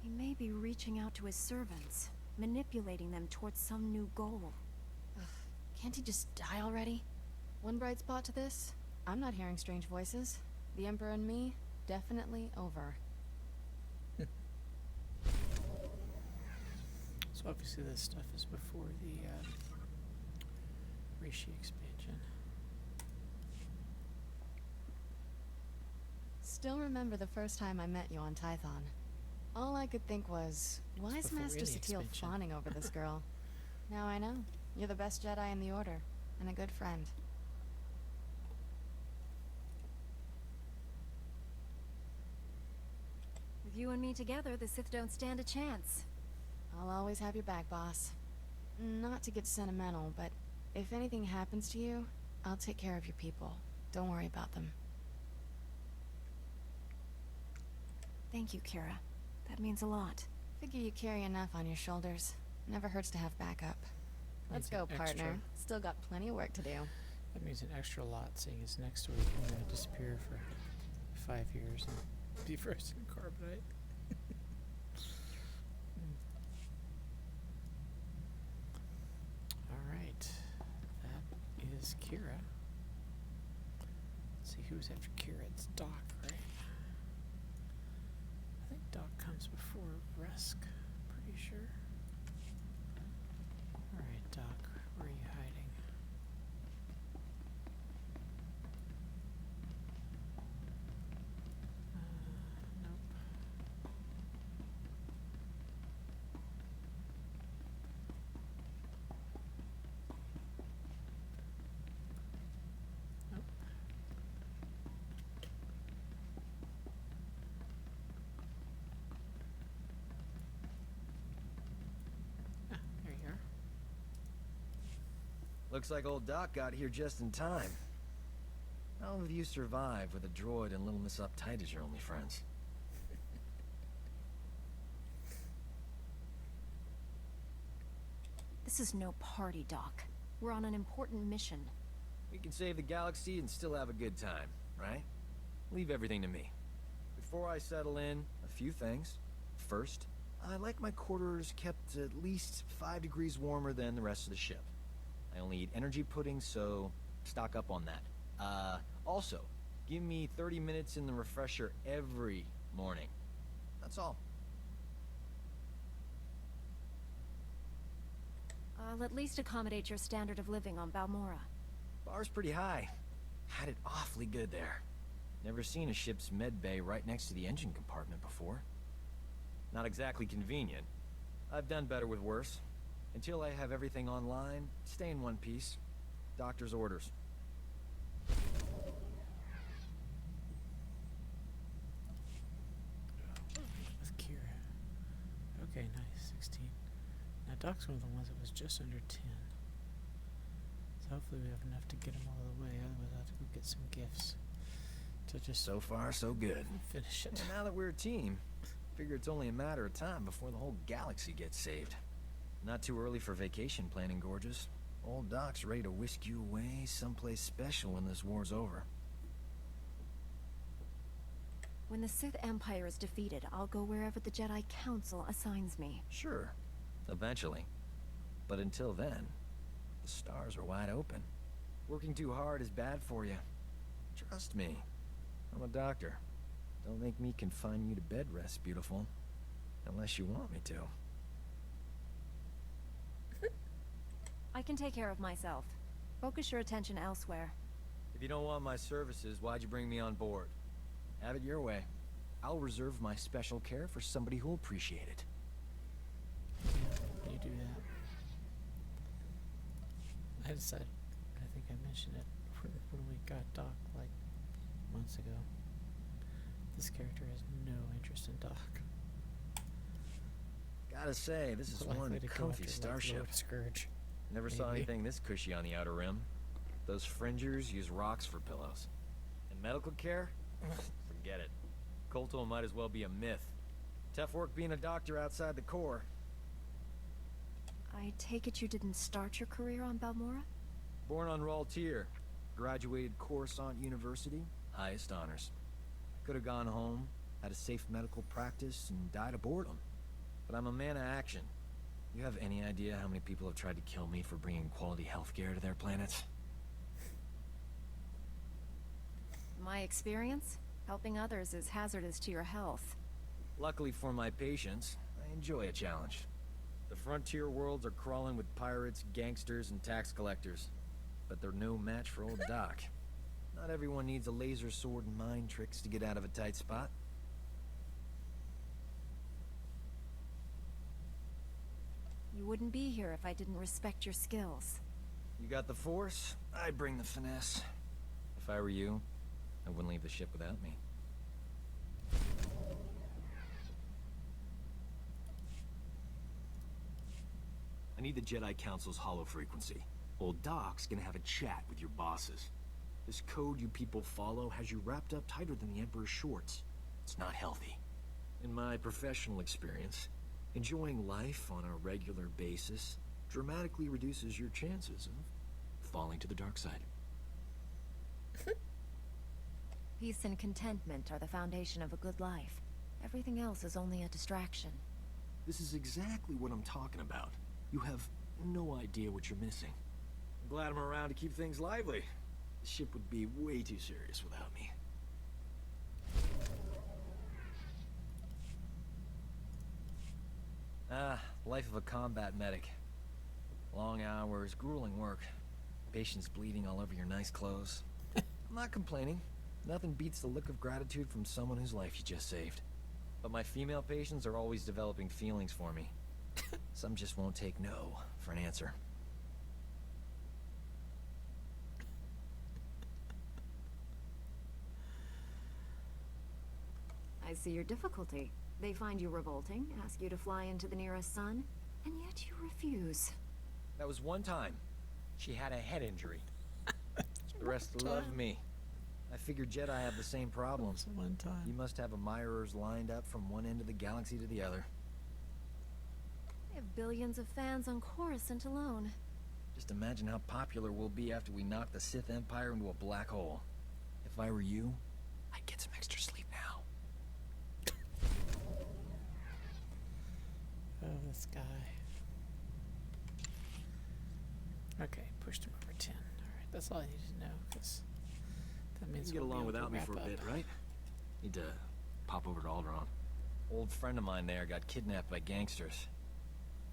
He may be reaching out to his servants, manipulating them towards some new goal. Ugh, can't he just die already? One bright spot to this? I'm not hearing strange voices. The Emperor and me, definitely over. So obviously this stuff is before the Rishi expansion. Still remember the first time I met you on Tython. All I could think was, why is before Master any Satele expansion. fawning over this girl? Now I know. You're the best Jedi in the Order, and a good friend. With you and me together, the Sith don't stand a chance. I'll always have your back, boss. Not to get sentimental, but if anything happens to you, I'll take care of your people. Don't worry about them. Thank you, Kira. That means a lot. Figure you carry enough on your shoulders. Never hurts to have backup. Let's Means go, an partner. extra. Still got plenty of work to do. That means an extra lot, seeing as next week I'm going to disappear for 5 years and be frozen in carbonite. Alright, that is Kira. Let's see who's after Kira. It's Doc, right? I think Doc comes before Rusk, pretty sure. Alright, Doc, where are you hiding? Nope. Nope. Ah, there you are. Looks like old Doc got here just in time. How have you survived with a droid and little Miss Uptight as your only friends? This is no party, Doc. We're on an important mission. We can save the galaxy and still have a good time, right? Leave everything to me. Before I settle in, a few things. First, I like my quarters kept at least 5 degrees warmer than the rest of the ship. I only eat energy pudding, so stock up on that. Also, give me 30 minutes in the refresher every morning. That's all. I'll at least accommodate your standard of living on Balmora. Bar's pretty high. Had it awfully good there. Never seen a ship's med bay right next to the engine compartment before. Not exactly convenient. I've done better with worse. Until I have everything online, stay in one piece. Doctor's orders. With Kira. Okay, nice. 16. Now, Doc's one of the ones that was just under 10. So hopefully we have enough to get him all the way. Otherwise, I'll have to go get some gifts to just So far, so good. finish it. And now that we're a team, figure it's only a matter of time before the whole galaxy gets saved. Not too early for vacation planning, gorgeous. Old Doc's ready to whisk you away someplace special when this war's over. When the Sith Empire is defeated, I'll go wherever the Jedi Council assigns me. Sure, eventually. But until then, the stars are wide open. Working too hard is bad for you. Trust me. I'm a doctor. Don't make me confine you to bed rest, beautiful. Unless you want me to. I can take care of myself. Focus your attention elsewhere. If you don't want my services, why'd you bring me on board? Have it your way. I'll reserve my special care for somebody who'll appreciate it. Yeah, you do that. I decided, I think I mentioned it when we got Doc like months ago. This character has no interest in Doc. Gotta say, this is Likely one to go comfy after, starship. Lord Scourge. Never saw Maybe. anything this cushy on the outer rim. Those fringers use rocks for pillows. And medical care? Forget it. Kolto might as well be a myth. Tough work being a doctor outside the Corps. I take it you didn't start your career on Balmora? Born on Raltier. Graduated Coruscant University. Highest honors. Could have gone home, had a safe medical practice, and died of boredom. But I'm a man of action. You have any idea how many people have tried to kill me for bringing quality healthcare to their planets? My experience? Helping others is hazardous to your health. Luckily for my patients, I enjoy a challenge. The frontier worlds are crawling with pirates, gangsters, and tax collectors. But they're no match for old Doc. Not everyone needs a laser sword and mind tricks to get out of a tight spot. You wouldn't be here if I didn't respect your skills. You got the Force, I bring the finesse. If I were you, I wouldn't leave the ship without me. I need the Jedi Council's hollow frequency. Old Doc's gonna have a chat with your bosses. This code you people follow has you wrapped up tighter than the Emperor's shorts. It's not healthy. In my professional experience, enjoying life on a regular basis dramatically reduces your chances of falling to the dark side. Peace and contentment are the foundation of a good life. Everything else is only a distraction. This is exactly what I'm talking about. You have no idea what you're missing. I'm glad I'm around to keep things lively. The ship would be way too serious without me. Life of a combat medic. Long hours, grueling work. Patients bleeding all over your nice clothes. I'm not complaining. Nothing beats the look of gratitude from someone whose life you just saved. But my female patients are always developing feelings for me. Some just won't take no for an answer. I see your difficulty. They find you revolting, ask you to fly into the nearest sun, and yet you refuse. That was one time. She had a head injury. The rest love me. I figured Jedi have the same problems. One time. You must have admirers lined up from one end of the galaxy to the other. I have billions of fans on Coruscant alone. Just imagine how popular we'll be after we knock the Sith Empire into a black hole. If I were you, I'd get some extra sleep now. Oh, this guy. Okay, pushed him over 10. Alright, that's all I need to know, because that means You can get we'll along be able without to me wrap for a up. bit, right? Need to pop over to Alderaan. Old friend of mine there got kidnapped by gangsters.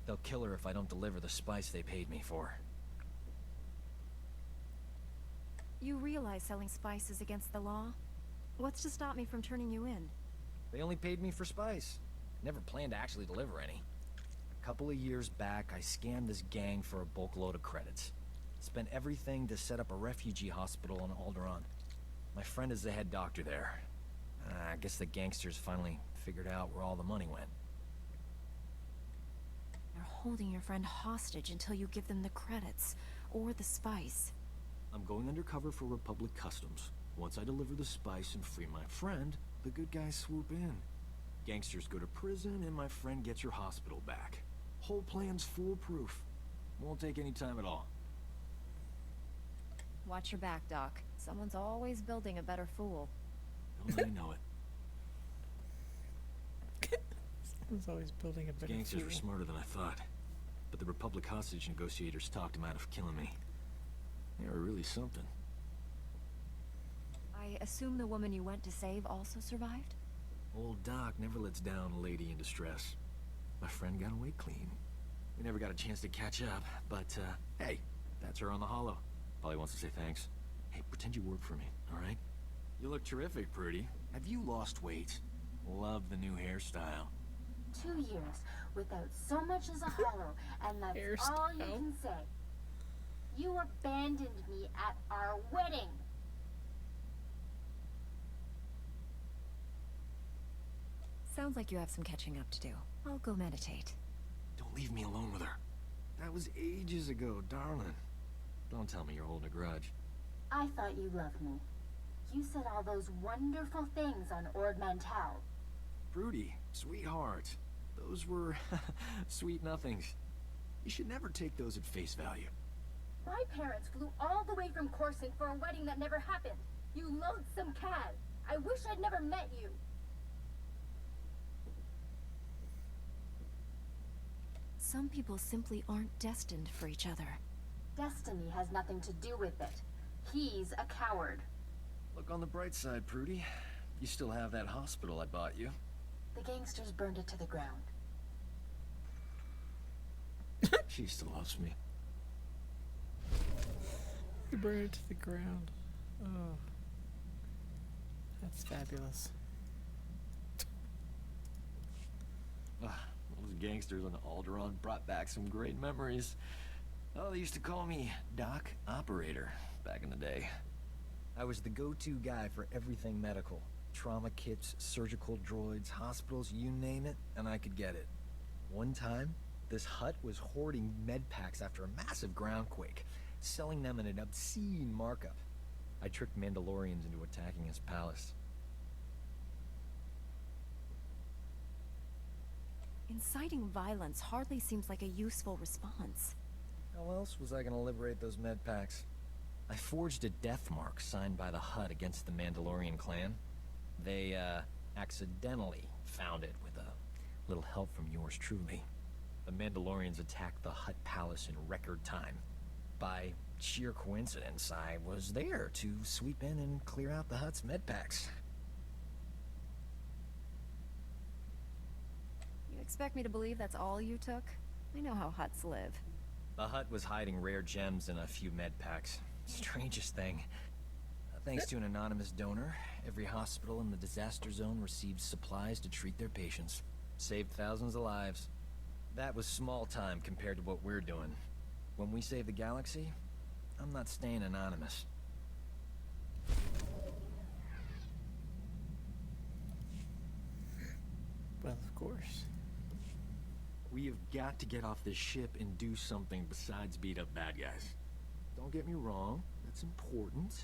They'll kill her if I don't deliver the spice they paid me for. You realize selling spice is against the law? What's to stop me from turning you in? They only paid me for spice. Never planned to actually deliver any. A couple of years back, I scammed this gang for a bulk load of credits. Spent everything to set up a refugee hospital on Alderaan. My friend is the head doctor there. I guess the gangsters finally figured out where all the money went. You're holding your friend hostage until you give them the credits, or the spice. I'm going undercover for Republic Customs. Once I deliver the spice and free my friend, the good guys swoop in. Gangsters go to prison, and my friend gets your hospital back. Whole plan's foolproof. Won't take any time at all. Watch your back, Doc. Someone's always building a better fool. Don't I know it. Someone's always building a better Gangsters fool. were smarter than I thought. But the Republic hostage negotiators talked him out of killing me. They were really something. I assume the woman you went to save also survived? Old Doc never lets down a lady in distress. My friend got away clean. We never got a chance to catch up, but, hey, that's her on the holo. Probably wants to say thanks. Hey, pretend you work for me, alright? You look terrific, Prudy. Have you lost weight? Love the new hairstyle. 2 years without so much as a hollow, and that's all you can say. You abandoned me at our wedding. Sounds like you have some catching up to do. I'll go meditate. Don't leave me alone with her. That was ages ago, darling. Don't tell me you're holding a grudge. I thought you loved me. You said all those wonderful things on Ord Mantell. Prudy, sweetheart. Those were sweet nothings. You should never take those at face value. My parents flew all the way from Coruscant for a wedding that never happened. You loathsome cad. I wish I'd never met you. Some people simply aren't destined for each other. Destiny has nothing to do with it. He's a coward. Look on the bright side, Prudy. You still have that hospital I bought you. The gangsters burned it to the ground. She still loves me. You burn it to the ground. Oh. That's fabulous. Those gangsters on Alderaan brought back some great memories. Oh, they used to call me Doc Operator back in the day. I was the go-to guy for everything medical. Trauma kits, surgical droids, hospitals, you name it, and I could get it. One time, this hut was hoarding med packs after a massive groundquake, selling them at an obscene markup. I tricked Mandalorians into attacking his palace. Inciting violence hardly seems like a useful response. How else was I gonna liberate those med packs? I forged a death mark signed by the Hutt against the Mandalorian clan. They, accidentally found it with a little help from yours truly. The Mandalorians attacked the Hutt palace in record time. By sheer coincidence, I was there to sweep in and clear out the Hutt's med packs. You expect me to believe that's all you took? I know how Hutts live. The Hutt was hiding rare gems in a few med packs. Strangest thing. Thanks to an anonymous donor, every hospital in the disaster zone received supplies to treat their patients. Saved thousands of lives. That was small time compared to what we're doing. When we save the galaxy, I'm not staying anonymous. Well, of course. We have got to get off this ship and do something besides beat up bad guys. Don't get me wrong, that's important,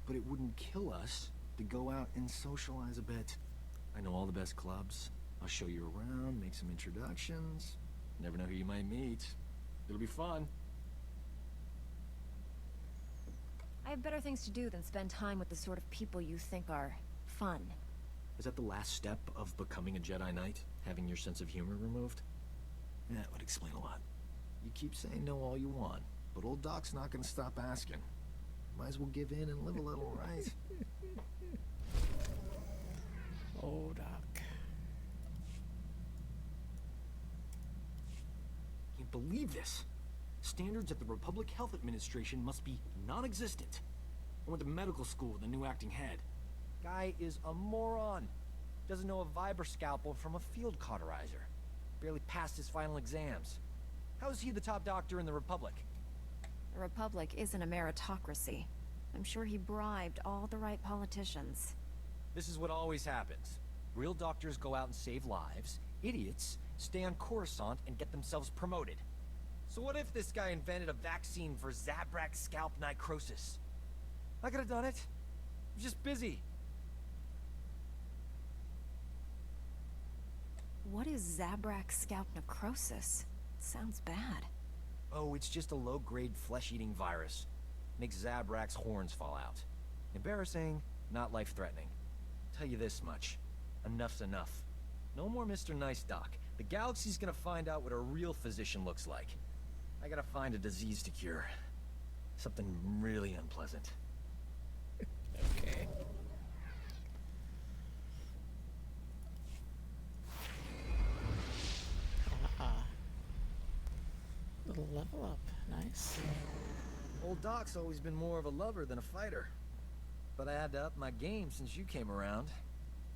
but it wouldn't kill us to go out and socialize a bit. I know all the best clubs. I'll show you around, make some introductions. Never know who you might meet. It'll be fun. I have better things to do than spend time with the sort of people you think are fun. Is that the last step of becoming a Jedi Knight? Having your sense of humor removed? That would explain a lot. You keep saying no all you want, but old Doc's not gonna stop asking. Might as well give in and live a little, right? Oh, Doc. Can't believe this. Standards at the Republic Health Administration must be non-existent. I went to medical school with a new acting head. Guy is a moron. Doesn't know a Viber scalpel from a field cauterizer. Barely passed his final exams. How is he the top doctor in the Republic? The Republic isn't a meritocracy. I'm sure he bribed all the right politicians. This is what always happens. Real doctors go out and save lives. Idiots stay on Coruscant and get themselves promoted. So what if this guy invented a vaccine for Zabrak scalp necrosis? I could have done it. I'm just busy. What is Zabrak scalp necrosis? Sounds bad. Oh, it's just a low-grade flesh-eating virus. Makes Zabrak's horns fall out. Embarrassing, not life-threatening. Tell you this much. Enough's enough. No more Mr. Nice Doc. The galaxy's gonna find out what a real physician looks like. I gotta find a disease to cure. Something really unpleasant. Okay. Little level up. Nice. Old Doc's always been more of a lover than a fighter. But I had to up my game since you came around.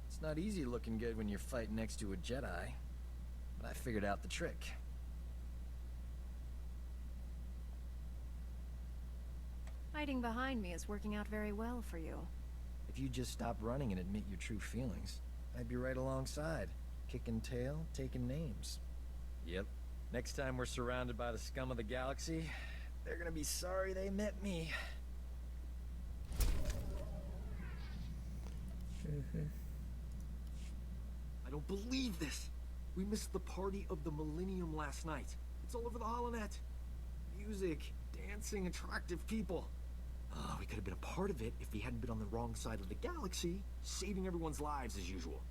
It's not easy looking good when you're fighting next to a Jedi. But I figured out the trick. Hiding behind me is working out very well for you. If you just stop running and admit your true feelings, I'd be right alongside, kicking tail, taking names. Yep. Next time we're surrounded by the scum of the galaxy, they're gonna be sorry they met me. I don't believe this! We missed the party of the Millennium last night. It's all over the holonet. Music, dancing, attractive people. We could have been a part of it if we hadn't been on the wrong side of the galaxy, saving everyone's lives as usual.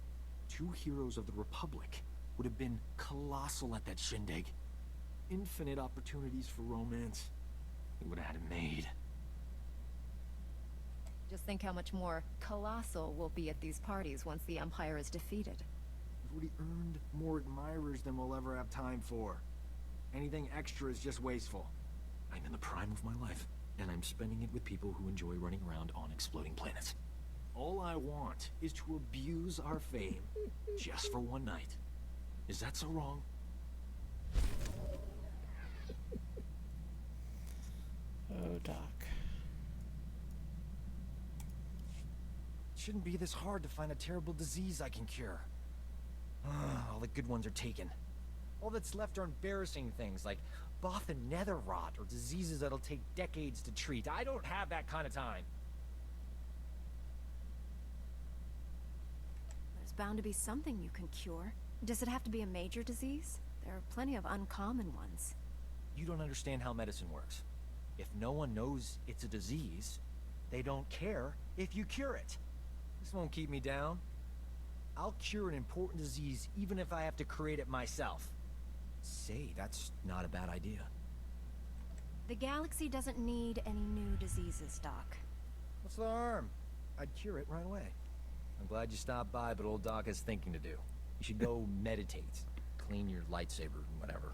Two heroes of the Republic would have been colossal at that shindig. Infinite opportunities for romance. We would have had it made. Just think how much more colossal we'll be at these parties once the Empire is defeated. We've already earned more admirers than we'll ever have time for. Anything extra is just wasteful. I'm in the prime of my life, and I'm spending it with people who enjoy running around on exploding planets. All I want is to abuse our fame, just for one night. Is that so wrong? Oh, Doc. It shouldn't be this hard to find a terrible disease I can cure. All the good ones are taken. All that's left are embarrassing things like Both and nether rot, or diseases that'll take decades to treat. I don't have that kind of time. There's bound to be something you can cure. Does it have to be a major disease? There are plenty of uncommon ones. You don't understand how medicine works. If no one knows it's a disease, they don't care if you cure it. This won't keep me down. I'll cure an important disease even if I have to create it myself. Say, that's not a bad idea. The galaxy doesn't need any new diseases, Doc. What's the harm? I'd cure it right away. I'm glad you stopped by, but old Doc has thinking to do. You should go meditate. Clean your lightsaber, whatever.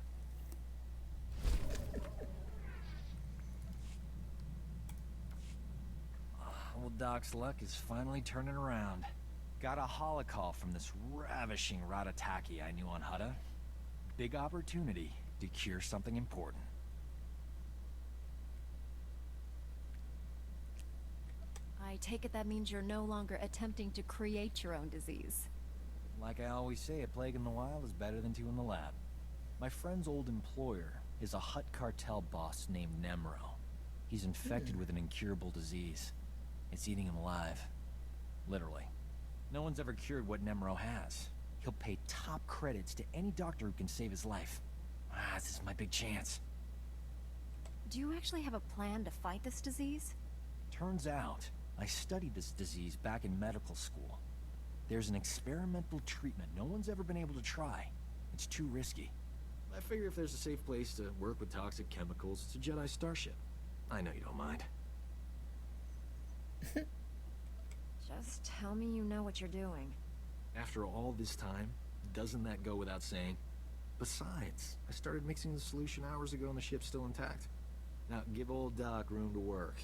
Old Doc's luck is finally turning around. Got a holocall from this ravishing Ratataki I knew on Hutta. Big opportunity to cure something important. I take it that means you're no longer attempting to create your own disease. Like I always say, a plague in the wild is better than two in the lab. My friend's old employer is a Hutt cartel boss named Nemro. He's infected with an incurable disease. It's eating him alive. Literally. No one's ever cured what Nemro has. He'll pay top credits to any doctor who can save his life. This is my big chance. Do you actually have a plan to fight this disease? Turns out, I studied this disease back in medical school. There's an experimental treatment no one's ever been able to try. It's too risky. I figure if there's a safe place to work with toxic chemicals, it's a Jedi starship. I know you don't mind. Just tell me you know what you're doing. After all this time, doesn't that go without saying? Besides, I started mixing the solution hours ago and the ship's still intact. Now, give old Doc room to work.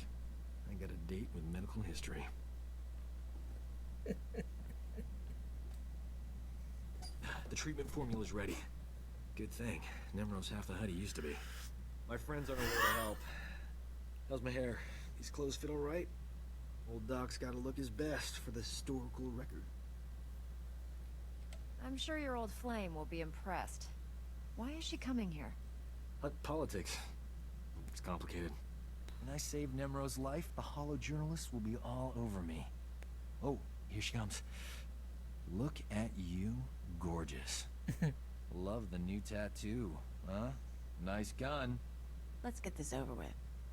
I got a date with medical history. The treatment formula's ready. Good thing. Nemro's half the HUD he used to be. My friends on their way to help. How's my hair? These clothes fit all right? Old Doc's gotta look his best for the historical record. I'm sure your old flame will be impressed. Why is she coming here? HUD politics. It's complicated. When I save Nemro's life, the hollow journalists will be all over me. Oh, here she comes. Look at you, gorgeous. Love the new tattoo, huh? Nice gun. Let's get this over with.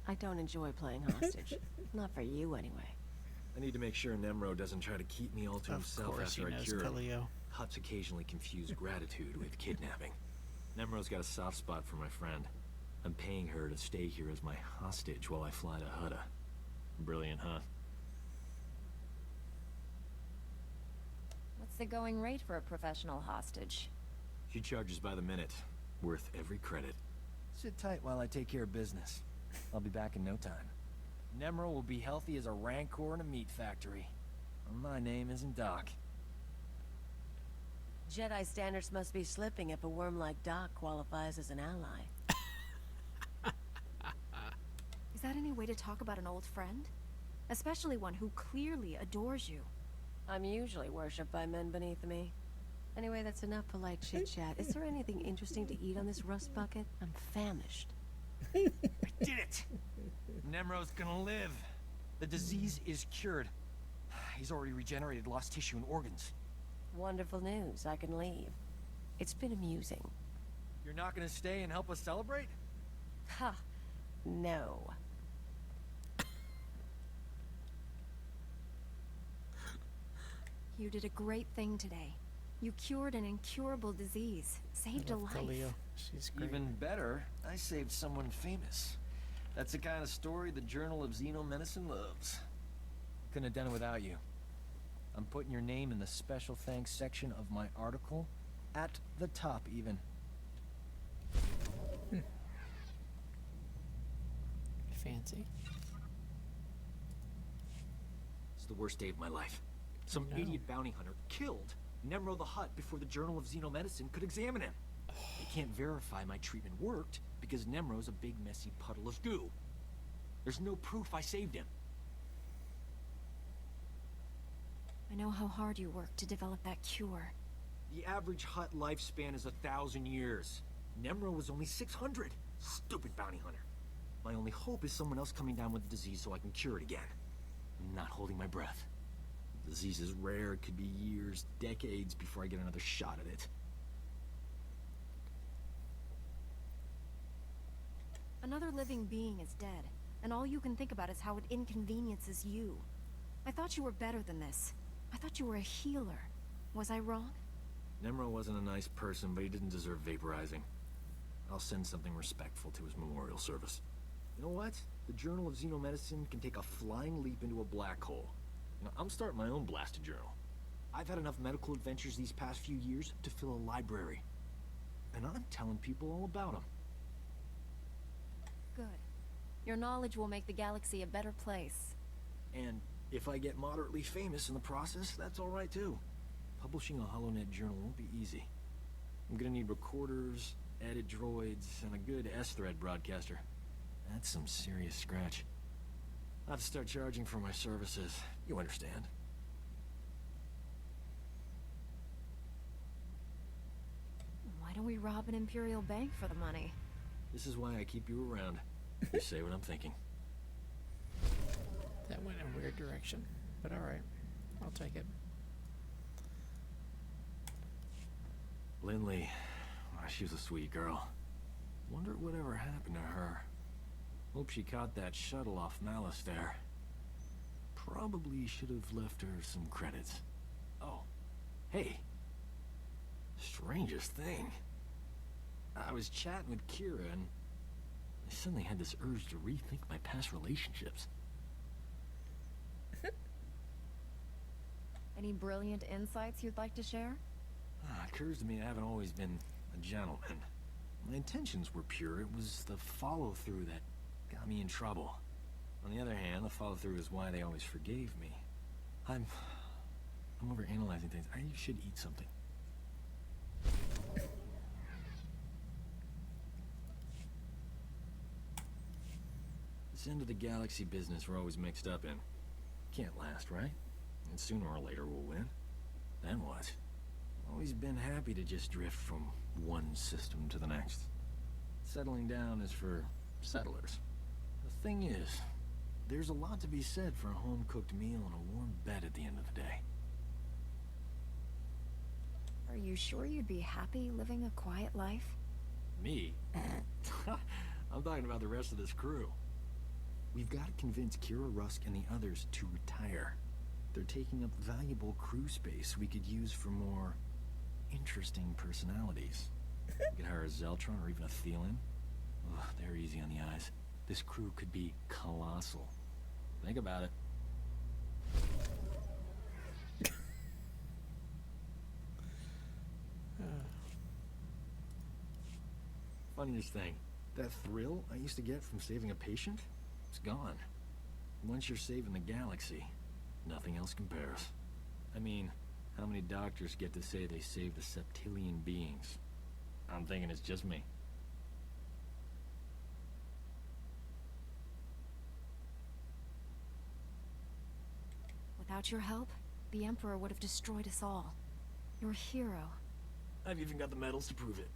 I don't enjoy playing hostage. Not for you, anyway. I need to make sure Nemro doesn't try to keep me all to himself after I cure him. Huts occasionally confuse gratitude with kidnapping. Nemro's got a soft spot for my friend. I'm paying her to stay here as my hostage while I fly to Hutta. Brilliant, huh? What's the going rate for a professional hostage? She charges by the minute. Worth every credit. Sit tight while I take care of business. I'll be back in no time. Nemro will be healthy as a rancor in a meat factory. My name isn't Doc. Jedi standards must be slipping if a worm like Doc qualifies as an ally. Is that any way to talk about an old friend? Especially one who clearly adores you. I'm usually worshipped by men beneath me. Anyway, that's enough polite chit-chat. Is there anything interesting to eat on this rust bucket? I'm famished. I did it! Nemro's gonna live. The disease is cured. He's already regenerated lost tissue and organs. Wonderful news. I can leave. It's been amusing. You're not gonna stay and help us celebrate? Ha! No. You did a great thing today. You cured an incurable disease, saved a life. She's great. Even better, I saved someone famous. That's the kind of story the Journal of Xenomedicine loves. Couldn't have done it without you. I'm putting your name in the special thanks section of my article, at the top even. Fancy. This is the worst day of my life. Some idiot bounty hunter killed Nemro the Hutt before the Journal of Xenomedicine could examine him. They can't verify my treatment worked because Nemro's a big messy puddle of goo. There's no proof I saved him. I know how hard you worked to develop that cure. The average Hutt lifespan is 1,000 years. Nemro was only 600. Stupid bounty hunter. My only hope is someone else coming down with the disease so I can cure it again. I'm not holding my breath. The disease is rare. It could be years, decades before I get another shot at it. Another living being is dead, and all you can think about is how it inconveniences you. I thought you were better than this. I thought you were a healer. Was I wrong? Nemro wasn't a nice person, but he didn't deserve vaporizing. I'll send something respectful to his memorial service. You know what? The Journal of Xenomedicine can take a flying leap into a black hole. You know, I'm starting my own blasted journal. I've had enough medical adventures these past few years to fill a library. And I'm telling people all about them. Good. Your knowledge will make the galaxy a better place. And if I get moderately famous in the process, that's all right too. Publishing a HoloNet journal won't be easy. I'm gonna need recorders, edit droids, and a good S-thread broadcaster. That's some serious scratch. I'll have to start charging for my services. You understand. Why don't we rob an Imperial bank for the money? This is why I keep you around. You say what I'm thinking. That went in a weird direction, but alright. I'll take it. Lindley, she was a sweet girl. Wonder whatever happened to her. Hope she caught that shuttle off Malice there. Probably should have left her some credits. Oh, hey. Strangest thing. I was chatting with Kira and I suddenly had this urge to rethink my past relationships. Any brilliant insights you'd like to share? It occurs to me I haven't always been a gentleman. My intentions were pure. It was the follow-through that got me in trouble. On the other hand, the follow-through is why they always forgave me. I'm overanalyzing things. I should eat something. This end of the galaxy business we're always mixed up in. Can't last, right? And sooner or later we'll win. Then what? Always been happy to just drift from one system to the next. Settling down is for settlers. The thing is, there's a lot to be said for a home-cooked meal and a warm bed at the end of the day. Are you sure you'd be happy living a quiet life? Me? I'm talking about the rest of this crew. We've got to convince Kira, Rusk, and the others to retire. They're taking up valuable crew space we could use for more interesting personalities. We could hire a Zeltron or even a Thielen. Ugh, they're easy on the eyes. This crew could be colossal. Think about it. Funniest thing, that thrill I used to get from saving a patient, it's gone. Once you're saving the galaxy, nothing else compares. I mean, how many doctors get to say they saved a septillion beings? I'm thinking it's just me. Without your help, the Emperor would have destroyed us all. You're a hero. I've even got the medals to prove it.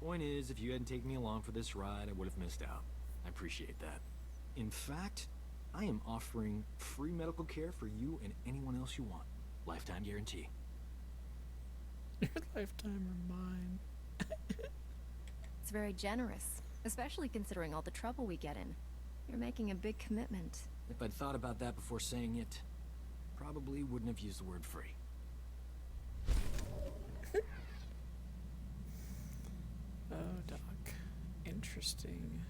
Point is, if you hadn't taken me along for this ride, I would have missed out. I appreciate that. In fact, I am offering free medical care for you and anyone else you want. Lifetime guarantee. Your lifetime or mine? It's very generous, especially considering all the trouble we get in. You're making a big commitment. If I'd thought about that before saying it, probably wouldn't have used the word free. Oh, Doc. Interesting.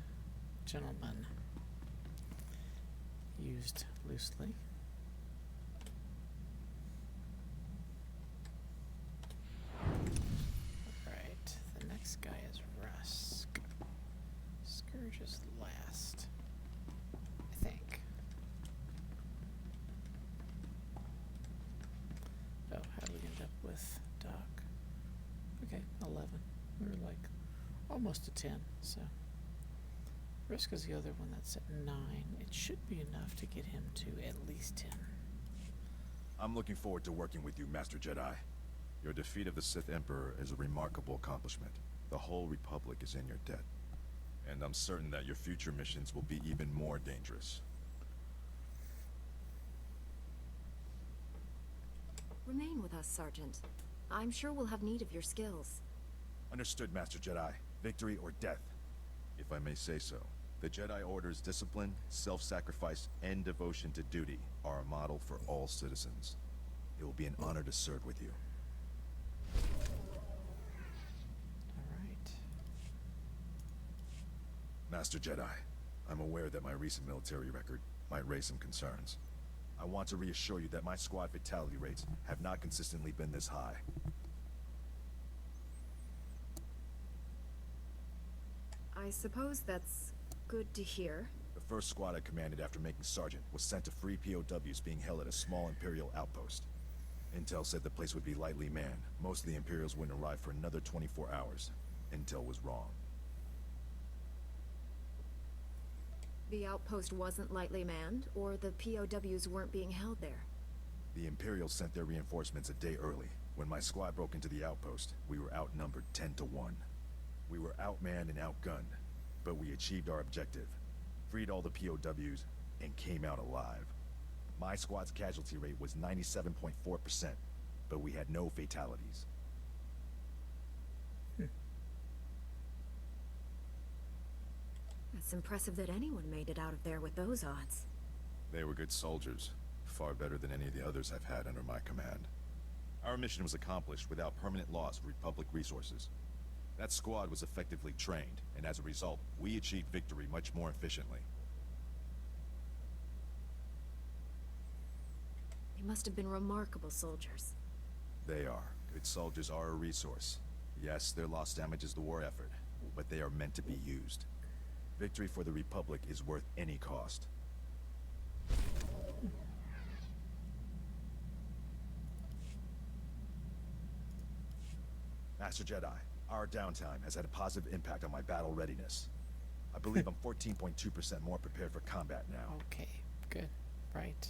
Gentleman. Used loosely. Alright, the next guy is Rusk. Scourge is last, I think. Oh, how do we end up with Doc? Okay, 11. We were like almost to 10, so. Rusk is the other one that's at 9. It should be enough to get him to at least 10. I'm looking forward to working with you, Master Jedi. Your defeat of the Sith Emperor is a remarkable accomplishment. The whole Republic is in your debt. And I'm certain that your future missions will be even more dangerous. Remain with us, Sergeant. I'm sure we'll have need of your skills. Understood, Master Jedi. Victory or death. If I may say so. The Jedi Order's discipline, self-sacrifice, and devotion to duty are a model for all citizens. It will be an honor to serve with you. Alright. Master Jedi, I'm aware that my recent military record might raise some concerns. I want to reassure you that my squad fatality rates have not consistently been this high. I suppose that's good to hear. The first squad I commanded after making Sergeant was sent to free POWs being held at a small Imperial outpost. Intel said the place would be lightly manned. Most of the Imperials wouldn't arrive for another 24 hours. Intel was wrong. The outpost wasn't lightly manned, or the POWs weren't being held there? The Imperials sent their reinforcements a day early. When my squad broke into the outpost, we were outnumbered 10-1. We were outmanned and outgunned, but we achieved our objective, freed all the POWs, and came out alive. My squad's casualty rate was 97.4%, but we had no fatalities. It's impressive that anyone made it out of there with those odds. They were good soldiers, far better than any of the others I've had under my command. Our mission was accomplished without permanent loss of Republic resources. That squad was effectively trained, and as a result, we achieved victory much more efficiently. They must have been remarkable soldiers. They are. Good soldiers are a resource. Yes, their loss damages the war effort, but they are meant to be used. Victory for the Republic is worth any cost. Master Jedi, our downtime has had a positive impact on my battle readiness. I believe I'm 14.2% more prepared for combat now. Okay, good. Right.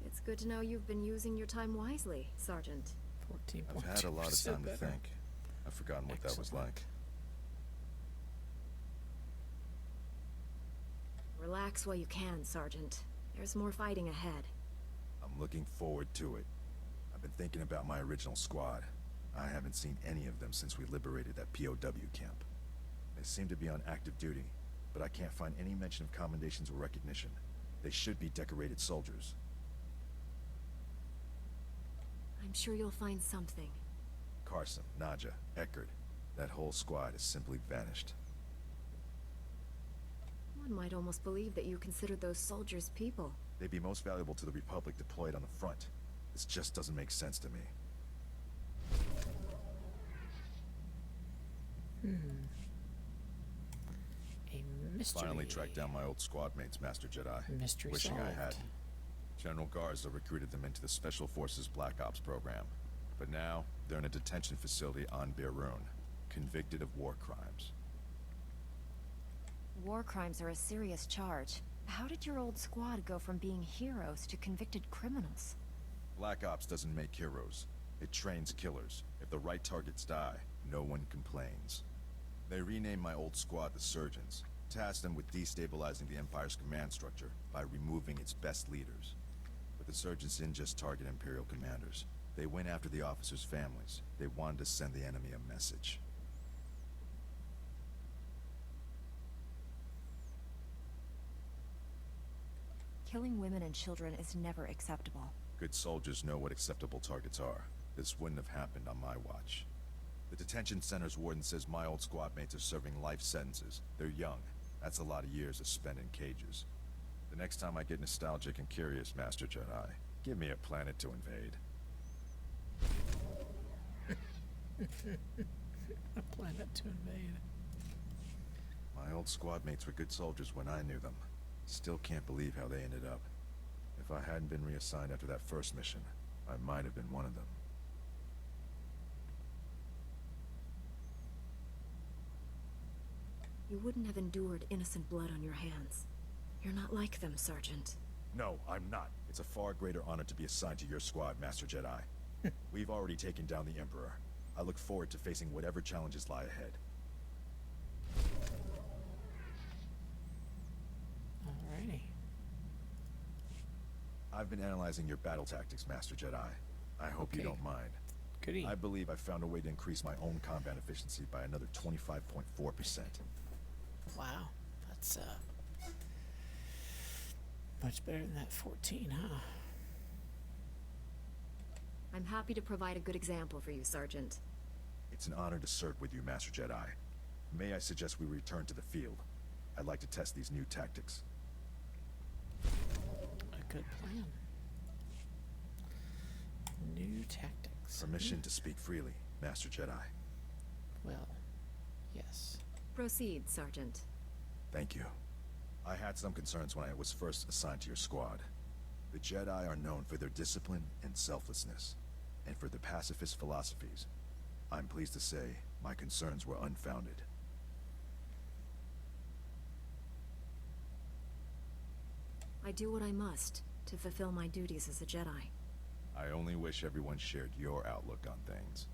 It's good to know you've been using your time wisely, Sergeant. 14.2% I've had a lot of time to better. think. I've forgotten what that was like. Relax while you can, Sergeant. There's more fighting ahead. I'm looking forward to it. I've been thinking about my original squad. I haven't seen any of them since we liberated that POW camp. They seem to be on active duty, but I can't find any mention of commendations or recognition. They should be decorated soldiers. I'm sure you'll find something. Carson, Nadja, Eckert, that whole squad has simply vanished. One might almost believe that you considered those soldiers people. They'd be most valuable to the Republic deployed on the front. This just doesn't make sense to me. A mystery. Finally tracked down my old squad mates, Master Jedi. Mystery Wishing solved. I had. General Garza recruited them into the Special Forces Black Ops program. But now, they're in a detention facility on Beirun, convicted of war crimes. War crimes are a serious charge. How did your old squad go from being heroes to convicted criminals? Black Ops doesn't make heroes. It trains killers. If the right targets die, no one complains. They renamed my old squad the Surgeons, tasked them with destabilizing the Empire's command structure by removing its best leaders. But the Surgeons didn't just target Imperial commanders. They went after the officers' families. They wanted to send the enemy a message. Killing women and children is never acceptable. Good soldiers know what acceptable targets are. This wouldn't have happened on my watch. The detention center's warden says my old squad mates are serving life sentences. They're young. That's a lot of years to spend in cages. The next time I get nostalgic and curious, Master Jedi, give me a planet to invade. A planet to invade. My old squad mates were good soldiers when I knew them. Still can't believe how they ended up. If I hadn't been reassigned after that first mission, I might have been one of them. You wouldn't have endured innocent blood on your hands. You're not like them, Sergeant. No, I'm not. It's a far greater honor to be assigned to your squad, Master Jedi. We've already taken down the Emperor. I look forward to facing whatever challenges lie ahead. Alrighty. I've been analyzing your battle tactics, Master Jedi. I hope you don't mind. Goody. I believe I found a way to increase my own combat efficiency by another 25.4%. Wow, that's much better than that 14, huh? I'm happy to provide a good example for you, Sergeant. It's an honor to serve with you, Master Jedi. May I suggest we return to the field? I'd like to test these new tactics. A good plan. New tactics. Permission to speak freely, Master Jedi. Well, yes. Proceed, Sergeant. Thank you. I had some concerns when I was first assigned to your squad. The Jedi are known for their discipline and selflessness, and for their pacifist philosophies. I'm pleased to say my concerns were unfounded. I do what I must to fulfill my duties as a Jedi. I only wish everyone shared your outlook on things.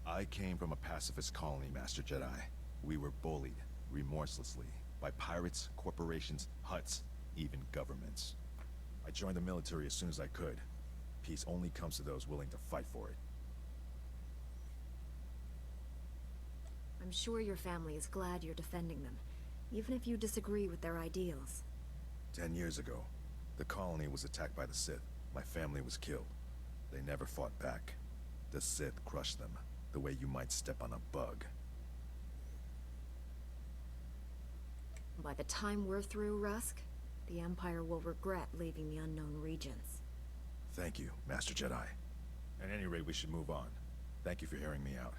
I came from a pacifist colony, Master Jedi. We were bullied, remorselessly, by pirates, corporations, Hutts, even governments. I joined the military as soon as I could. Peace only comes to those willing to fight for it. I'm sure your family is glad you're defending them. even if you disagree with their ideals. 10 years ago, the colony was attacked by the Sith. My family was killed. They never fought back. The Sith crushed them, the way you might step on a bug. By the time we're through, Rusk, the Empire will regret leaving the unknown regions. Thank you, Master Jedi. At any rate, we should move on. Thank you for hearing me out.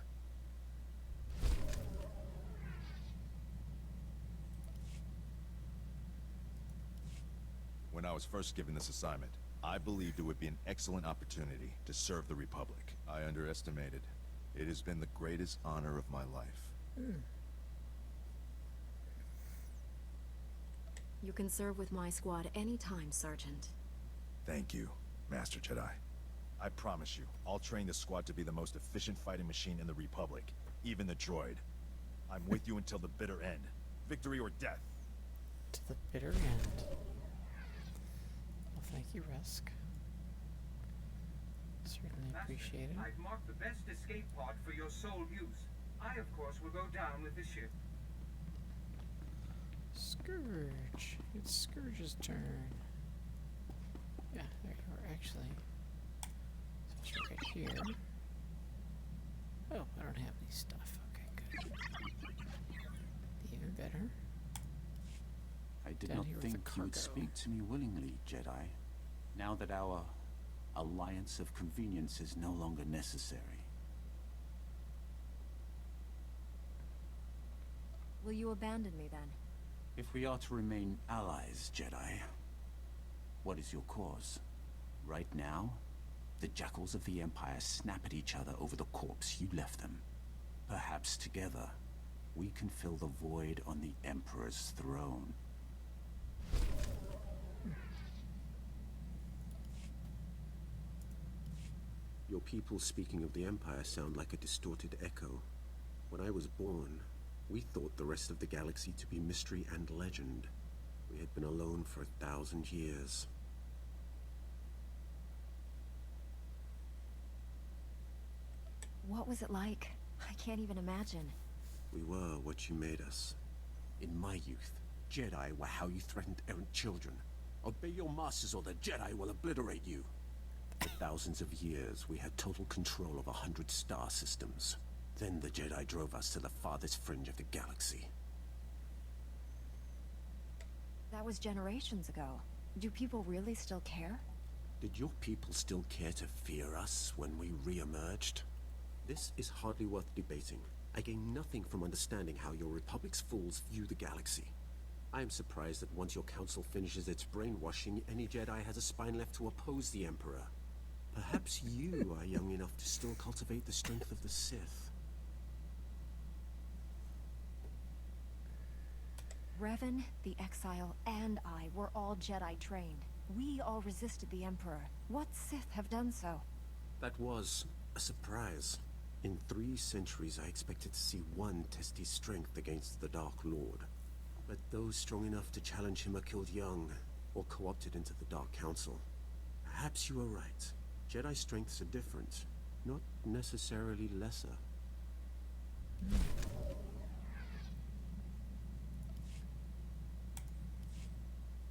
When I was first given this assignment, I believed it would be an excellent opportunity to serve the Republic. I underestimated. It has been the greatest honor of my life. You can serve with my squad anytime, Sergeant. Thank you, Master Jedi. I promise you, I'll train this squad to be the most efficient fighting machine in the Republic, even the droid. I'm with you until the bitter end. Victory or death. To the bitter end. Well, thank you, Rusk. Certainly appreciate it. I've marked the best escape pod for your sole use. I, of course, will go down with the ship. Scourge. It's Scourge's turn. Yeah, there you are, actually. So it's right here. Oh, I don't have any stuff. Okay, good. Even better. I did Down not here with think the you would cargo. speak to me willingly, Jedi. Now that our alliance of convenience is no longer necessary. Will you abandon me then? If we are to remain allies, Jedi, what is your cause? Right now, the jackals of the Empire snap at each other over the corpse you left them. Perhaps together, we can fill the void on the Emperor's throne. Your people speaking of the Empire sound like a distorted echo. When I was born, we thought the rest of the galaxy to be mystery and legend. We had been alone for 1,000 years. What was it like? I can't even imagine. We were what you made us. In my youth, Jedi were how you threatened errant children. Obey your masters or the Jedi will obliterate you. For thousands of years, we had total control of 100 star systems. Then the Jedi drove us to the farthest fringe of the galaxy. That was generations ago. Do people really still care? Did your people still care to fear us when we re-emerged? This is hardly worth debating. I gain nothing from understanding how your Republic's fools view the galaxy. I am surprised that once your council finishes its brainwashing, any Jedi has a spine left to oppose the Emperor. Perhaps you are young enough to still cultivate the strength of the Sith. Revan, the Exile, and I were all Jedi trained. We all resisted the Emperor. What Sith have done so? That was a surprise. In 3 centuries, I expected to see one test his strength against the Dark Lord. But those strong enough to challenge him are killed young, or co-opted into the Dark Council. Perhaps you are right. Jedi strengths are different, not necessarily lesser.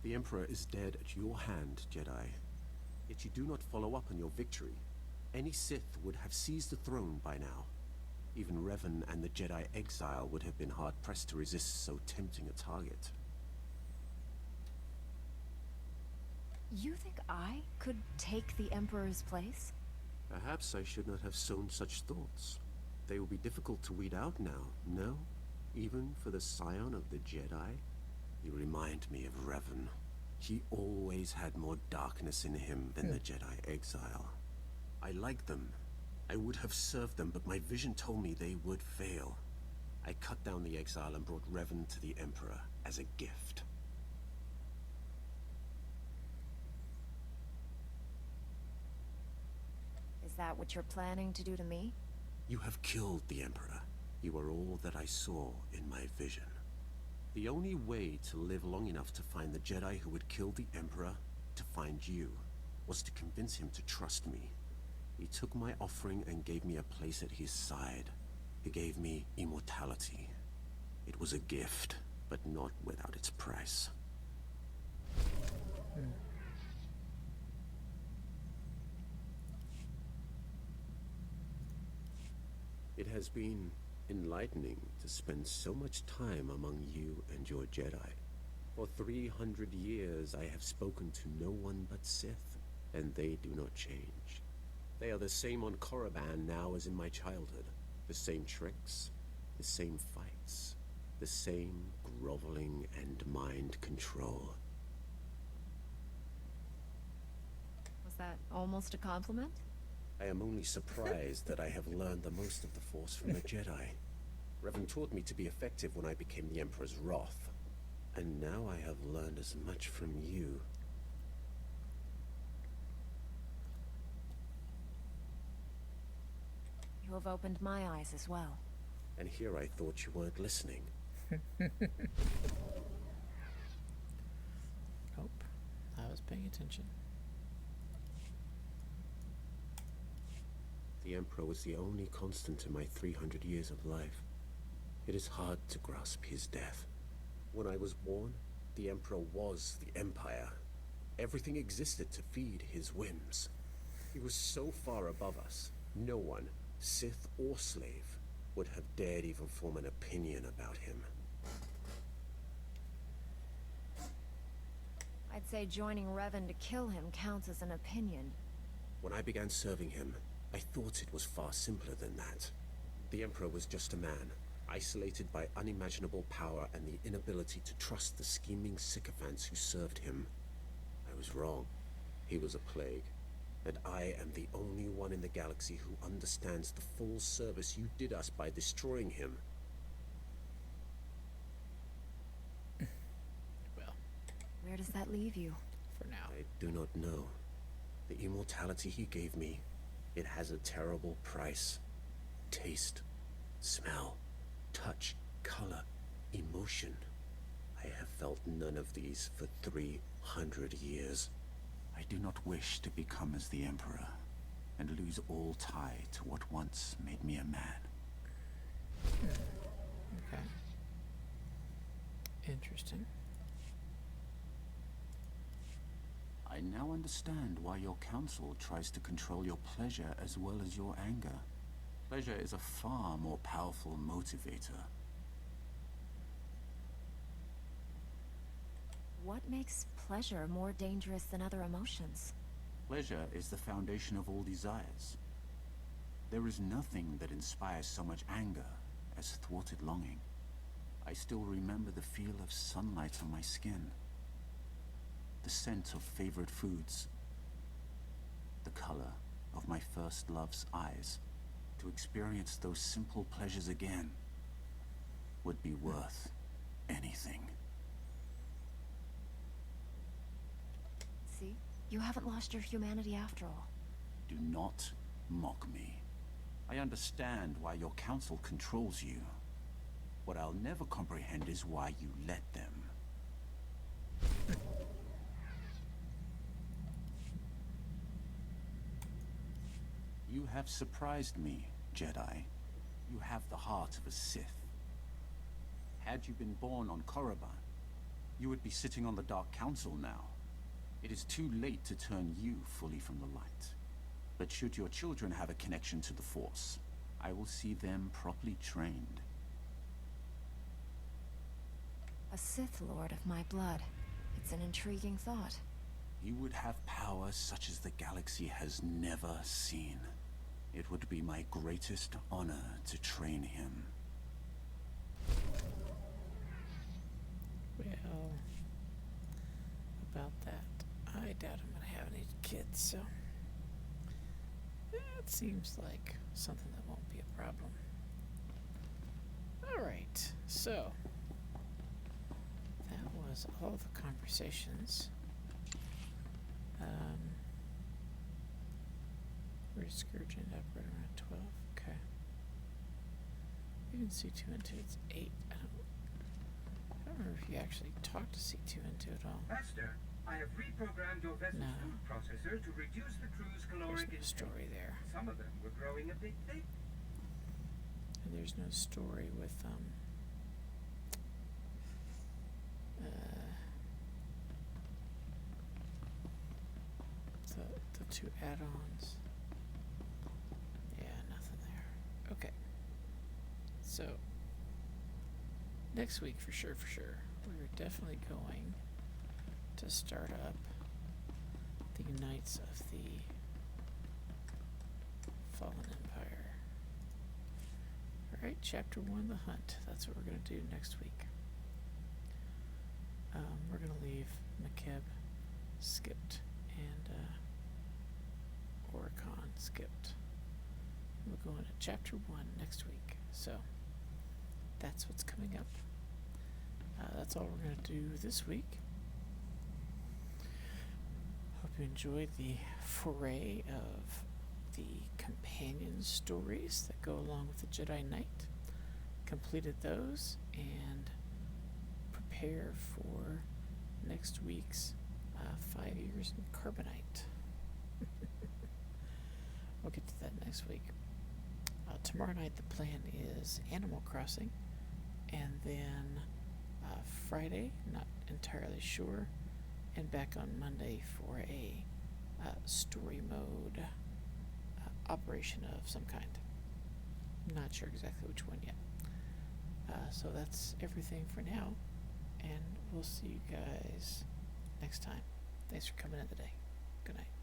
The Emperor is dead at your hand, Jedi. Yet you do not follow up on your victory. Any Sith would have seized the throne by now. Even Revan and the Jedi Exile would have been hard-pressed to resist so tempting a target. You think I could take the Emperor's place? Perhaps I should not have sown such thoughts. They will be difficult to weed out now, no? Even for the scion of the Jedi? You remind me of Revan. He always had more darkness in him than the Jedi Exile. I liked them. I would have served them, but my vision told me they would fail. I cut down the Exile and brought Revan to the Emperor as a gift. Is that what you're planning to do to me? You have killed the Emperor. You are all that I saw in my vision. The only way to live long enough to find the Jedi who would kill the Emperor, to find you, was to convince him to trust me. He took my offering and gave me a place at his side. He gave me immortality. It was a gift, but not without its price. It has been enlightening to spend so much time among you and your Jedi. For 300 years I have spoken to no one but Sith, and they do not change. They are the same on Korriban now as in my childhood. The same tricks, the same fights, the same groveling and mind control. Was that almost a compliment? I am only surprised that I have learned the most of the Force from the Jedi. Revan taught me to be effective when I became the Emperor's wrath. And now I have learned as much from you. You have opened my eyes as well. And here I thought you weren't listening. Nope. I was paying attention. The Emperor was the only constant in my 300 years of life. It is hard to grasp his death. When I was born, the Emperor was the Empire. Everything existed to feed his whims. He was so far above us, no one, Sith or slave, would have dared even form an opinion about him. I'd say joining Revan to kill him counts as an opinion. When I began serving him, I thought it was far simpler than that. The Emperor was just a man, isolated by unimaginable power and the inability to trust the scheming sycophants who served him. I was wrong. He was a plague, and I am the only one in the galaxy who understands the full service you did us by destroying him. Well, where does that leave you? For now. I do not know. The immortality he gave me, it has a terrible price. Taste, smell, touch, color, emotion. I have felt none of these for 300 years. I do not wish to become as the Emperor, and lose all tie to what once made me a man. Okay. Interesting. I now understand why your council tries to control your pleasure as well as your anger. Pleasure is a far more powerful motivator. What makes pleasure more dangerous than other emotions? Pleasure is the foundation of all desires. There is nothing that inspires so much anger as thwarted longing. I still remember the feel of sunlight on my skin, the scent of favorite foods, the color of my first love's eyes. To experience those simple pleasures again would be worth anything. See? You haven't lost your humanity after all. Do not mock me. I understand why your council controls you. What I'll never comprehend is why you let them. You have surprised me, Jedi. You have the heart of a Sith. Had you been born on Korriban, you would be sitting on the Dark Council now. It is too late to turn you fully from the light. But should your children have a connection to the Force, I will see them properly trained. A Sith Lord of my blood. It's an intriguing thought. He would have power such as the galaxy has never seen. It would be my greatest honor to train him. Well, about that, I doubt I'm gonna have any kids, so it seems like something that won't be a problem. Alright, so that was all the conversations. Where's Scourge end up? Right around 12. Okay. You can C2 into it's 8. I don't remember if you actually talked to C2 into at all. Master, I have reprogrammed your vessel's food processor to reduce the crew's caloric There's no story there. Some of them were growing a bit thick. And there's no story with 2 add-ons. Yeah, nothing there. Okay. So, next week for sure, we're definitely going to start up the Knights of the Fallen Empire. Alright, Chapter 1, The Hunt. That's what we're going to do next week. We're going to leave Makeb skipped and Oricon skipped. We'll go into Chapter 1 next week. So, that's what's coming up. That's all we're going to do this week. Hope you enjoyed the foray of the companion stories that go along with the Jedi Knight. Completed those and prepare for next week's 5 years in Carbonite. We'll get to that next week. Tomorrow night the plan is Animal Crossing, and then Friday, not entirely sure, and back on Monday for a story mode operation of some kind. Not sure exactly which one yet. So that's everything for now, and we'll see you guys next time. Thanks for coming in today. Good night.